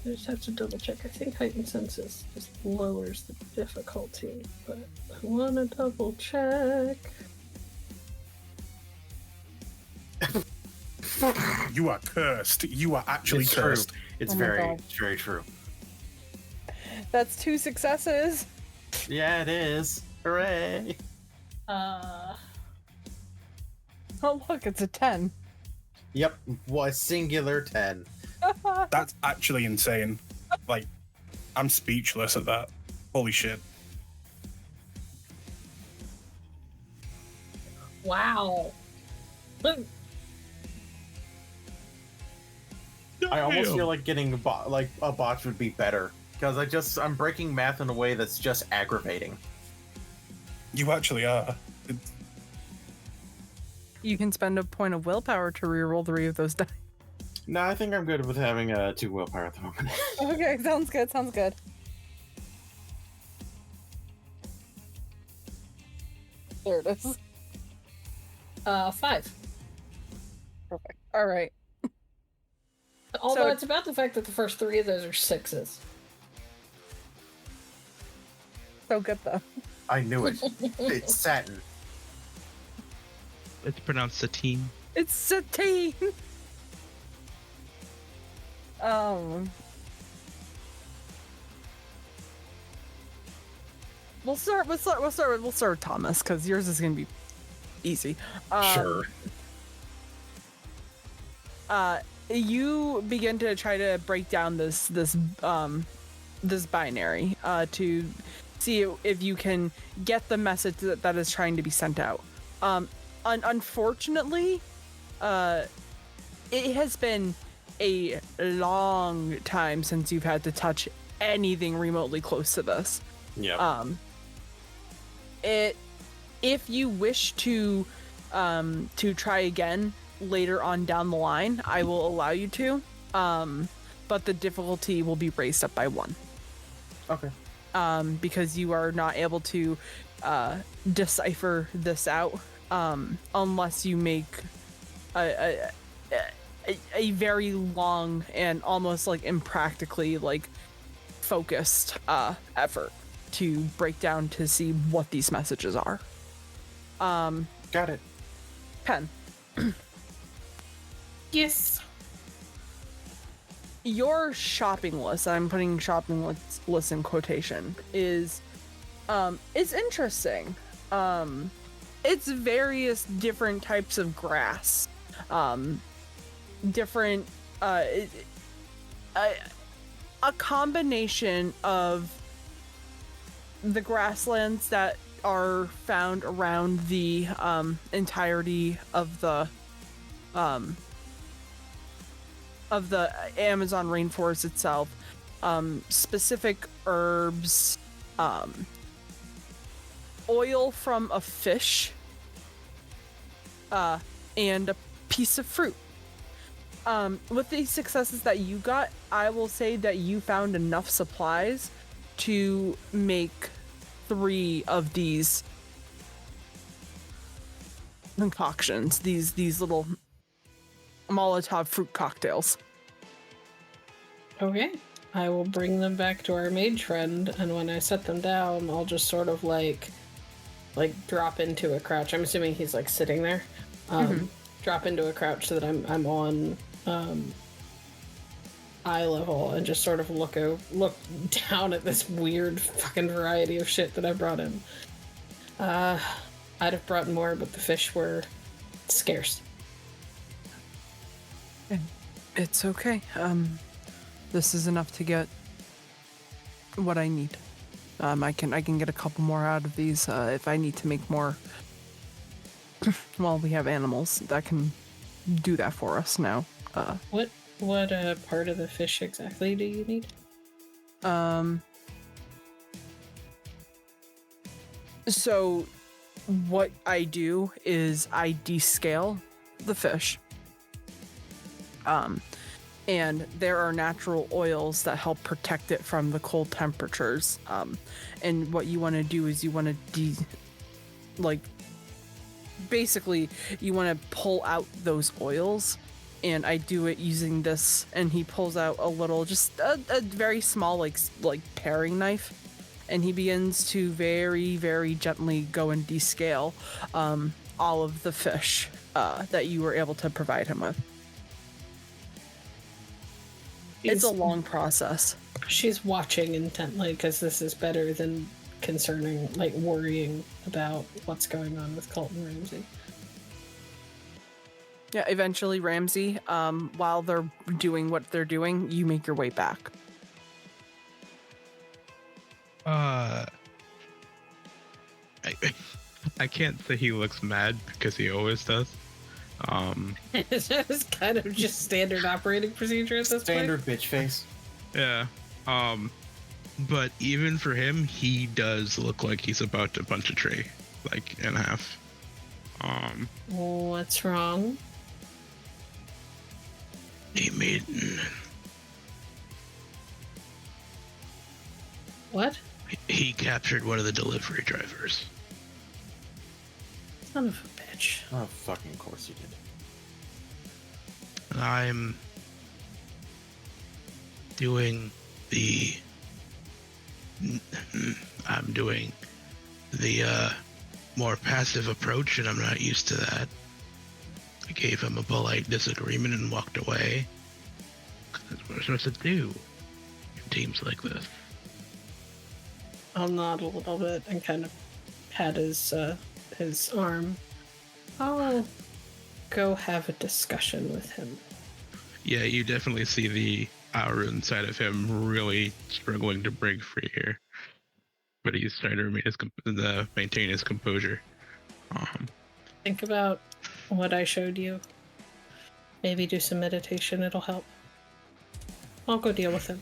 I just have to double check. I think heightened senses just lowers the difficulty, but I want to double check. You are cursed. You are actually It's cursed. true. It's Oh my very, God. it's very true. That's 2 successes. Yeah, it is. Hooray! Oh, look, it's a 10. Yep, a singular 10. That's actually insane. Like, I'm speechless at that. Holy shit. Wow. I almost Damn. feel like getting a botch would be better because I'm breaking math in a way that's just aggravating. You actually are. You can spend a point of willpower to reroll 3 of those die. No, I think I'm good with having 2 willpower at the moment. Okay, sounds good, sounds good. There it is. 5. Perfect. All right. Although So- it's about the fact that the first 3 of those are 6s. So good, though. I knew it. It's satin. It's pronounced Satine. It's Satine! We'll start with Thomas, because yours is gonna be easy. Sure. You begin to try to break down this binary to see if you can get the message that is trying to be sent out. Unfortunately, it has been a long time since you've had to touch anything remotely close to this. Yeah. If you wish to try again later on down the line, I will allow you to. But the difficulty will be raised up by 1. Okay. Because you are not able to decipher this out unless you make a very long and almost like impractically like focused effort to break down to see what these messages are. Got it. Pen, Yes. your shopping list, I'm putting shopping list in quotation, is interesting. It's various different types of grass, different a combination of the grasslands that are found around the entirety of the Amazon rainforest itself, specific herbs, oil from a fish, and a piece of fruit. With the successes that you got, I will say that you found enough supplies to make 3 of these concoctions, these little Molotov fruit cocktails. Okay. I will bring them back to our mage friend, and when I set them down, I'll just sort of like drop into a crouch. I'm assuming he's like sitting there. Drop into a crouch so that I'm on eye level and just sort of look down at this weird fucking variety of shit that I brought in. I'd have brought more, but the fish were scarce. It's okay. This is enough to get what I need. I can get a couple more out of these if I need to make more. Well, we have animals that can do that for us now. What What part of the fish exactly do you need? So what I do is I descale the fish. And there are natural oils that help protect it from the cold temperatures. And what you want to do is you want to basically you want to pull out those oils, and I do it using this, and he pulls out a little, just a very small like paring knife, and he begins to very, very gently go and descale all of the fish that you were able to provide him with. It's a long process. She's watching intently because this is better than worrying about what's going on with Kult and Ramsey. Yeah, eventually, Ramsey, while they're doing what they're doing, you make your way back. I can't say he looks mad because he always does. It's kind of just standard operating procedure at this Standard bitch face. Yeah. But even for him, he does look like he's about to punch a tree, like in half. What's wrong? He made. What? He captured one of the delivery drivers. Son of a bitch. Oh, fucking course he did. I'm doing the more passive approach, and I'm not used to that. I gave him a polite disagreement and walked away. That's what I'm supposed to do in teams like this. I'll nod a little bit and kind of pat his arm. I'll go have a discussion with him. Yeah, you definitely see the aura inside of him really struggling to break free here, but he's trying to maintain his composure. Think about what I showed you. Maybe do some meditation, it'll help. I'll go deal with him.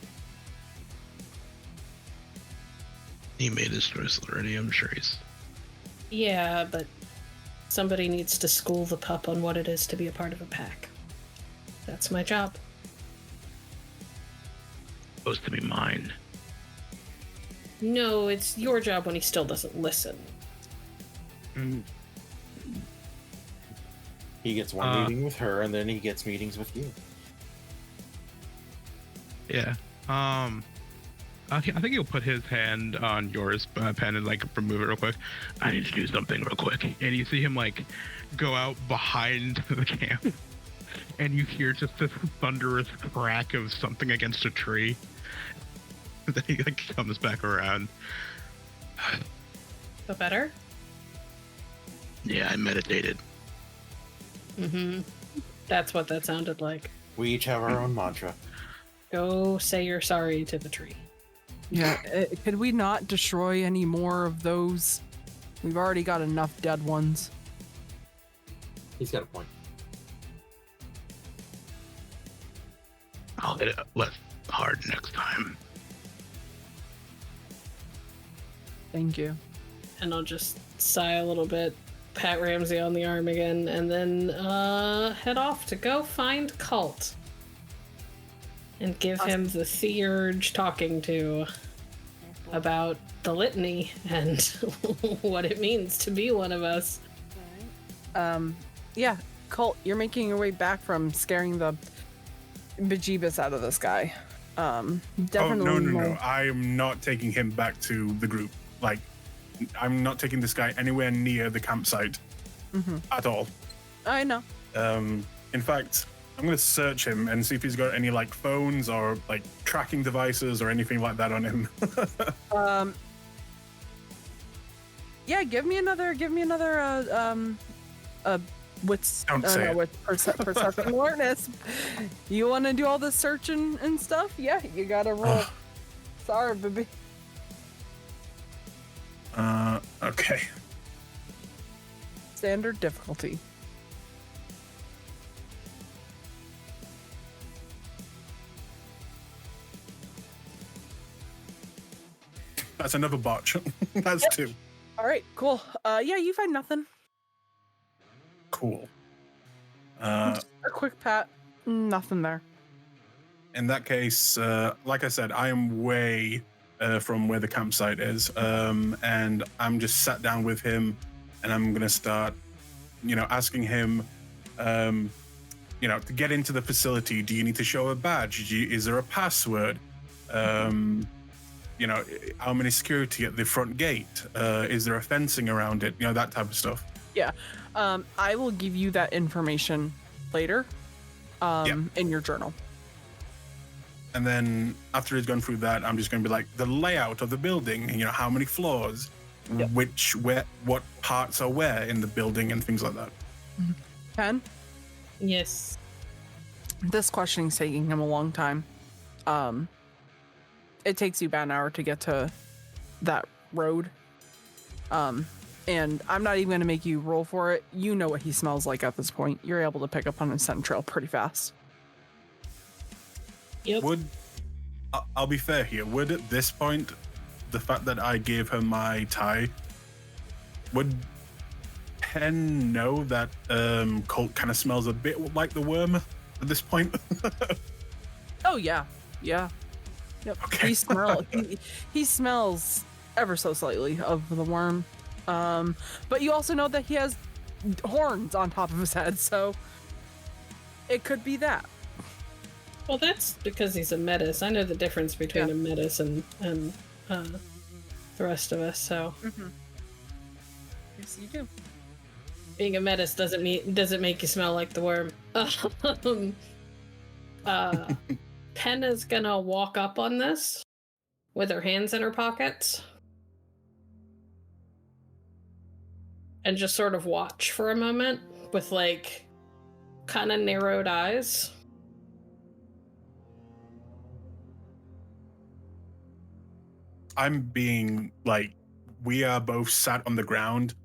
He made his choice already, I'm sure he's... Yeah, but somebody needs to school the pup on what it is to be a part of a pack. That's my job. Supposed to be mine. No, it's your job when he still doesn't listen. He gets one meeting with her, and then he gets meetings with you. Yeah. I think he'll put his hand on yours pen and like remove it real quick. I need to do something real quick. And you see him like go out behind the camp, and you hear just this thunderous crack of something against a tree. Then he like comes back around. So better? Yeah, I meditated. Mm-hmm. That's what that sounded like. We each have our own mantra. Go say you're sorry to the tree. Yeah, could we not destroy any more of those? We've already got enough dead ones. He's got a point. I'll hit it less hard next time. Thank you. And I'll just sigh a little bit, pat Ramsey on the arm again, and then head off to go find Kult. And give him the Theurge talking to about the litany and what it means to be one of us. Yeah, Kult, you're making your way back from scaring the bejeebus out of this guy. Definitely. Oh, no. I am not taking him back to the group. Like, I'm not taking this guy anywhere near the campsite at all. I know. In fact, I'm going to search him and see if he's got any like phones or like tracking devices or anything like that on him. Yeah, give me another what's perception alertness. You want to do all this searching and stuff? Yeah, you got to roll. Sorry, baby. Okay. Standard difficulty. That's another botch. That's Yep. 2. All right, cool. Yeah, you find nothing. Cool. Just a quick pat. Nothing there. In that case, like I said, I am way from where the campsite is, and I'm just sat down with him, and I'm gonna start, asking him, to get into the facility. Do you need to show a badge? Is there a password? How many security at the front gate? Is there a fencing around it? That type of stuff. Yeah. I will give you that information later. In your journal. And then after he's gone through that, I'm just going to be like, the layout of the building, how many floors, Yep. what parts are where in the building and things like that. Pen, Yes. this questioning's taking him a long time. It takes you about an hour to get to that road. And I'm not even going to make you roll for it. You know what he smells like at this point. You're able to pick up on his scent trail pretty fast. Yep. I'll be fair here. Would at this point, the fact that I gave her my tie, would Pen know that Kult kind of smells a bit like the worm at this point? Oh yeah, yeah. Yep. Okay. He smells ever so slightly of the worm. But you also know that he has horns on top of his head, so it could be that. Well, that's because he's a metis. I know the difference between a metis and the rest of us. So Yes, you do. being a metis doesn't make you smell like the worm. Pen is gonna walk up on this with her hands in her pockets and just sort of watch for a moment with kind of narrowed eyes. I'm being we are both sat on the ground,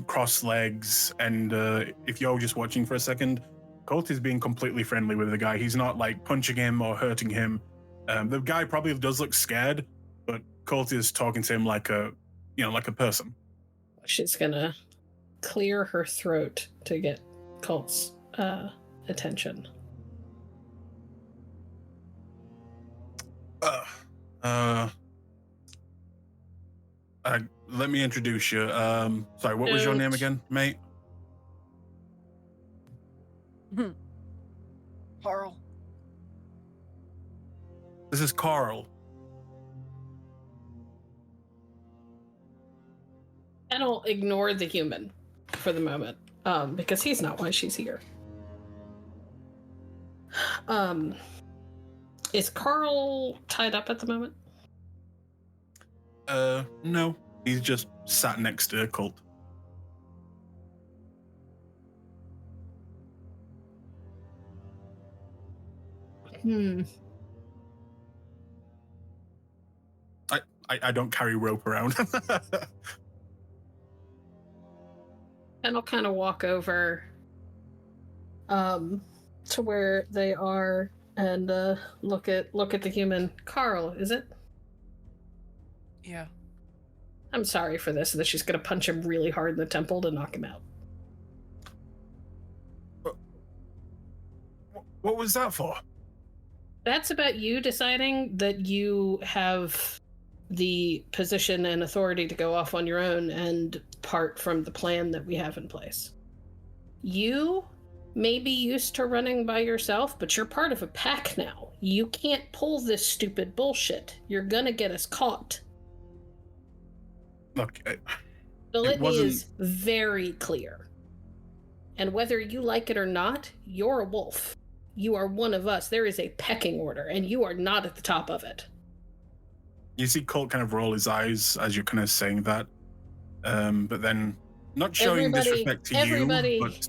cross legs, and if you're just watching for a second, Kult is being completely friendly with the guy. He's not punching him or hurting him. The guy probably does look scared, but Kult is talking to him like a person. She's gonna clear her throat to get Kult's attention. Let me introduce you. Sorry, what was your name again, mate? Carl. This is Carl. And I'll ignore the human for the moment, because he's not why she's here. Is Carl tied up at the moment? No. He's just sat next to a Kult. I don't carry rope around. And I'll kind of walk over to where they are and look at the human. Carl, is it? Yeah. I'm sorry for this, that she's gonna punch him really hard in the temple to knock him out. What was that for? That's about you deciding that you have the position and authority to go off on your own and part from the plan that we have in place. You may be used to running by yourself, but you're part of a pack now. You can't pull this stupid bullshit. You're gonna get us caught. Look, The litany is very clear. And whether you like it or not, you're a wolf. You are one of us. There is a pecking order, and you are not at the top of it. You see Colt kind of roll his eyes as you're kind of saying that, but then not showing disrespect to you. But...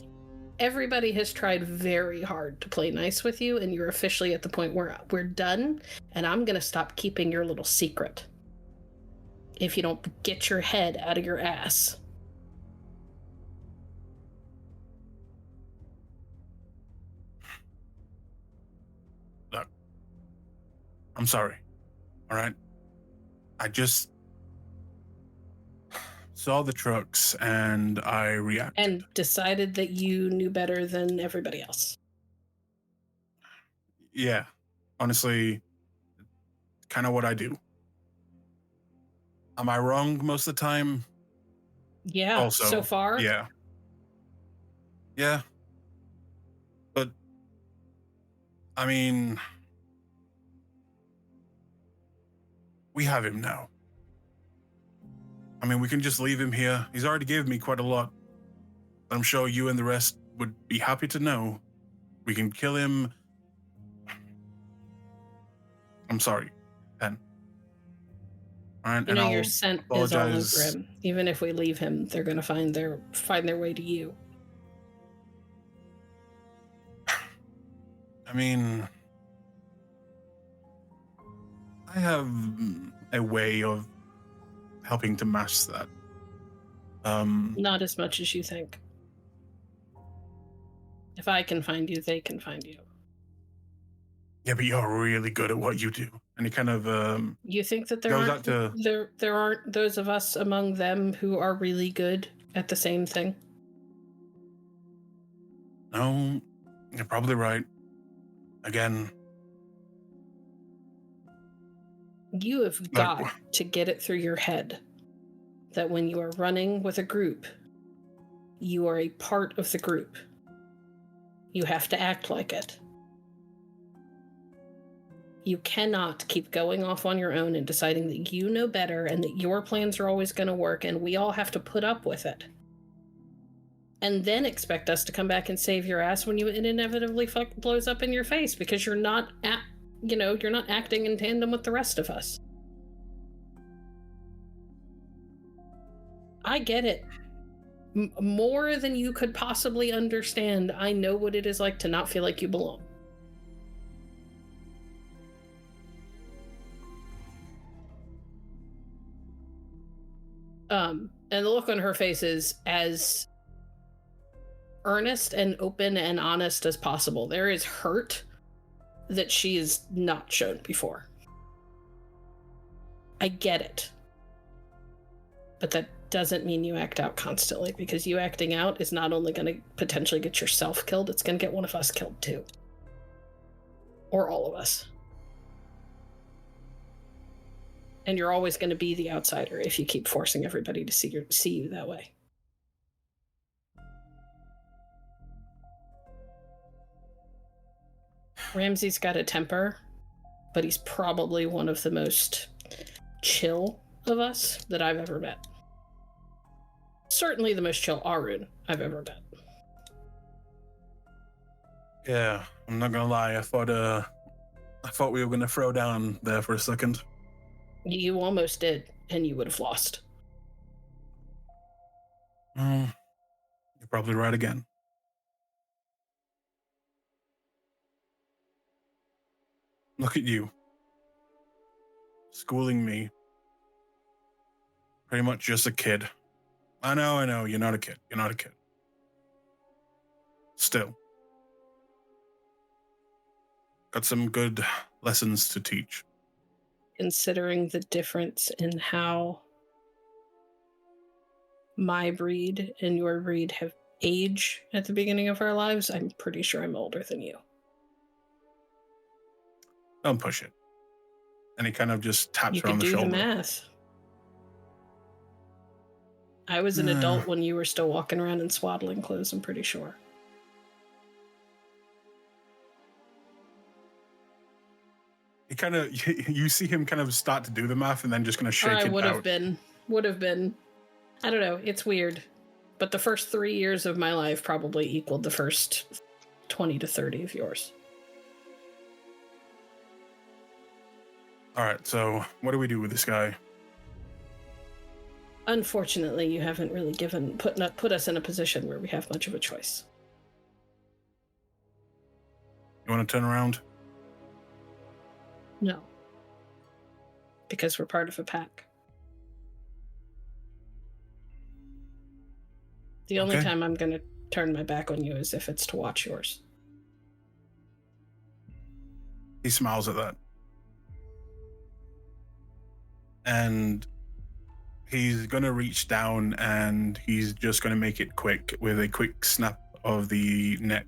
Everybody has tried very hard to play nice with you, and you're officially at the point where we're done, and I'm going to stop keeping your little secret if you don't get your head out of your ass. Look, I'm sorry, all right? I just saw the trucks and I reacted. And decided that you knew better than everybody else. Yeah, honestly, kind of what I do. Am I wrong most of the time? Yeah, Also, so far. Yeah. Yeah. But, I mean, we have him now. I mean, we can just leave him here. He's already given me quite a lot. I'm sure you and the rest would be happy to know. We can kill him. I'm sorry, Pen. All right, You know, I'll your scent is all apologize. over him. Even if we leave him, they're going to find their way to you. I mean, I have a way of helping to mask that. Not as much as you think. If I can find you, they can find you. Yeah, but you're really good at what you do. And he kind of You think that there goes aren't out to there aren't those of us among them who are really good at the same thing? No, you're probably right. Again, You have got to get it through your head that when you are running with a group, you are a part of the group. You have to act like it. You cannot keep going off on your own and deciding that you know better and that your plans are always going to work and we all have to put up with it. And then expect us to come back and save your ass when it inevitably blows up in your face because you're not you're not acting in tandem with the rest of us. I get it. More than you could possibly understand. I know what it is like to not feel like you belong. And the look on her face is as earnest and open and honest as possible. There is hurt that she has not shown before. I get it. But that doesn't mean you act out constantly, because you acting out is not only going to potentially get yourself killed, it's going to get one of us killed too. Or all of us. And you're always going to be the outsider if you keep forcing everybody to see you that way. Ramsey's got a temper, but he's probably one of the most chill of us that I've ever met. Certainly the most chill Arun I've ever met. Yeah, I'm not gonna lie. I thought we were gonna throw down there for a second. You almost did, and you would have lost. You're probably right again. Look at you. Schooling me. Pretty much just a kid. I know, you're not a kid. You're not a kid. Still. Got some good lessons to teach. Considering the difference in how my breed and your breed have aged at the beginning of our lives, I'm pretty sure I'm older than you. Don't push it. And he kind of just taps You her on could the do shoulder. the math. I was an adult when you were still walking around in swaddling clothes, I'm pretty sure. He kind of, you see him kind of start to do the math and then just kind of shake it out. Would have been. I don't know, it's weird. But the first 3 years of my life probably equaled the first 20 to 30 of yours. All right, so what do we do with this guy? Unfortunately, you haven't really put us in a position where we have much of a choice. You want to turn around? No. Because we're part of a pack. The only Okay. time I'm going to turn my back on you is if it's to watch yours. He smiles at that. and he's gonna reach down and he's just gonna make it quick with a quick snap of the neck.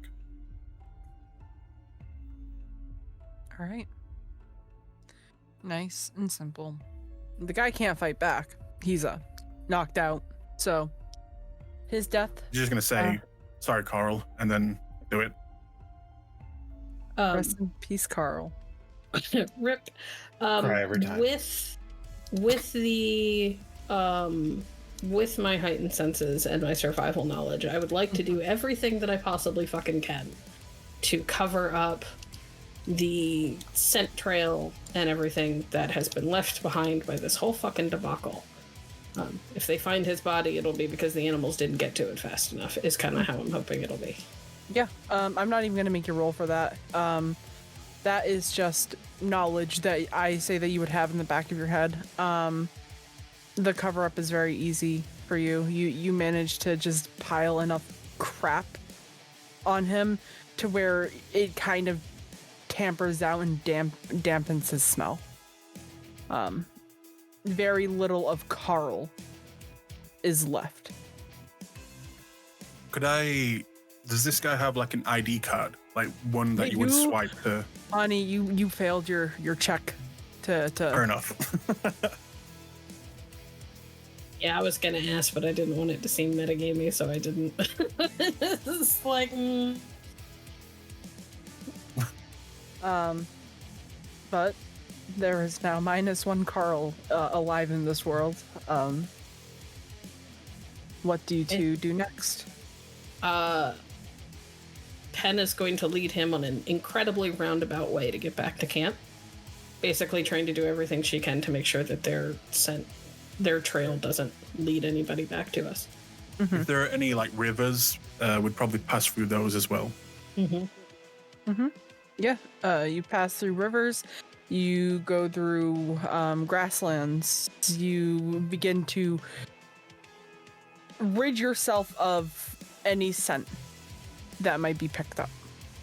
All right. Nice and simple. The guy can't fight back. He's knocked out. So his death. He's just gonna say, "Sorry, Carl," and then do it. Rest in peace, Carl. Rip. Cry every time. With the with my heightened senses and my survival knowledge, I would like to do everything that I possibly fucking can to cover up the scent trail and everything that has been left behind by this whole fucking debacle. If they find his body, it'll be because the animals didn't get to it fast enough, is kind of how I'm hoping it'll be. Yeah, I'm not even going to make you roll for that. That is just knowledge that I say that you would have in the back of your head. The cover-up is very easy for you. You managed to just pile enough crap on him to where it kind of tampers out and dampens his smell. Very little of Carl is left. Does this guy have like an ID card? Like one that you would swipe to? Honey, you failed your check to... Fair enough. Yeah, I was gonna ask, but I didn't want it to seem metagamey, so I didn't. It's like, But there is now -1 Carl alive in this world. What do you two do next? Pen is going to lead him on an incredibly roundabout way to get back to camp. Basically trying to do everything she can to make sure that their trail doesn't lead anybody back to us. Mm-hmm. If there are any like rivers, we'd probably pass through those as well. Yeah, you pass through rivers, you go through grasslands, you begin to rid yourself of any scent that might be picked up.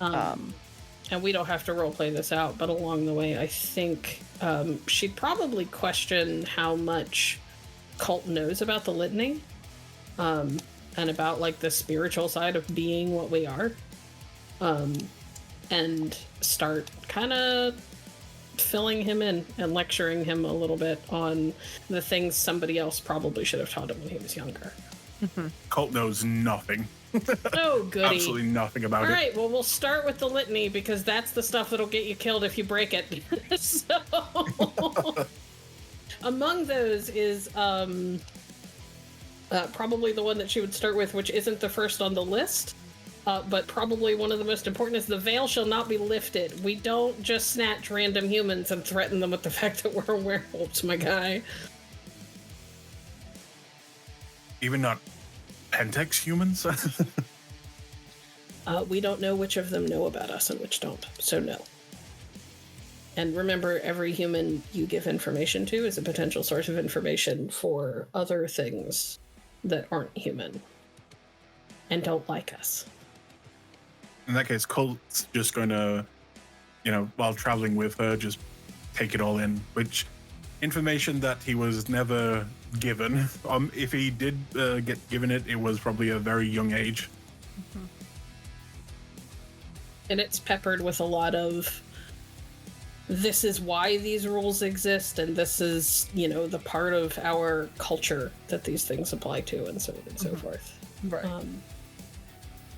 And we don't have to roleplay this out, but along the way, I think she'd probably question how much Kult knows about the litany, and about like the spiritual side of being what we are, and start kind of filling him in and lecturing him a little bit on the things somebody else probably should have taught him when he was younger. Kult knows nothing. Oh, goody. Absolutely nothing about All it. right, well, we'll start with the litany because that's the stuff that'll get you killed if you break it. So, among those is probably the one that she would start with, which isn't the first on the list, but probably one of the most important is the veil shall not be lifted. We don't just snatch random humans and threaten them with the fact that we're werewolves, my guy. Even not Pentex humans? We don't know which of them know about us and which don't, so no. And remember, every human you give information to is a potential source of information for other things that aren't human and don't like us. In that case, Kult's just going to, while traveling with her, just take it all in, which information that he was never given. If he did get given it, it was probably a very young age. Mm-hmm. And it's peppered with a lot of, this is why these rules exist, and this is, the part of our culture that these things apply to, and so on and so forth. Right.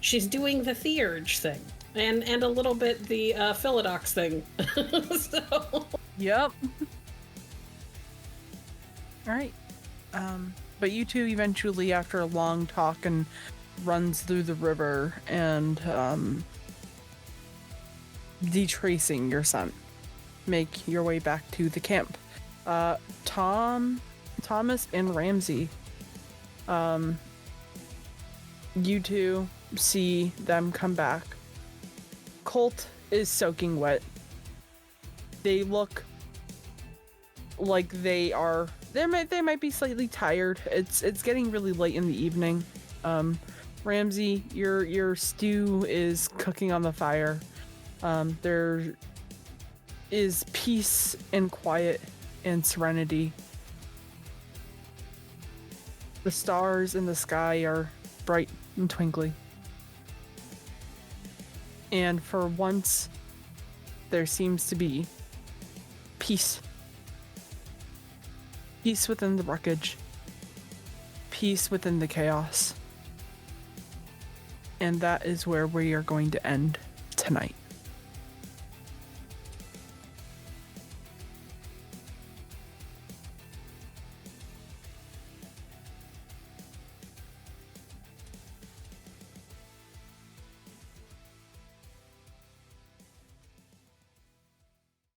She's doing the theurge thing, and a little bit the Philodox thing. So. Yep. All right. But you two eventually, after a long talk and runs through the river and detracing your scent, make your way back to the camp. Thomas and Ramsey, you two see them come back. Kult is soaking wet. They look like they might be slightly tired. It's getting really late in the evening. Ramsey, your stew is cooking on the fire. There is peace and quiet and serenity The stars in the sky are bright and twinkly. And for once, there seems to be peace. Peace within the wreckage. Peace within the chaos. And that is where we are going to end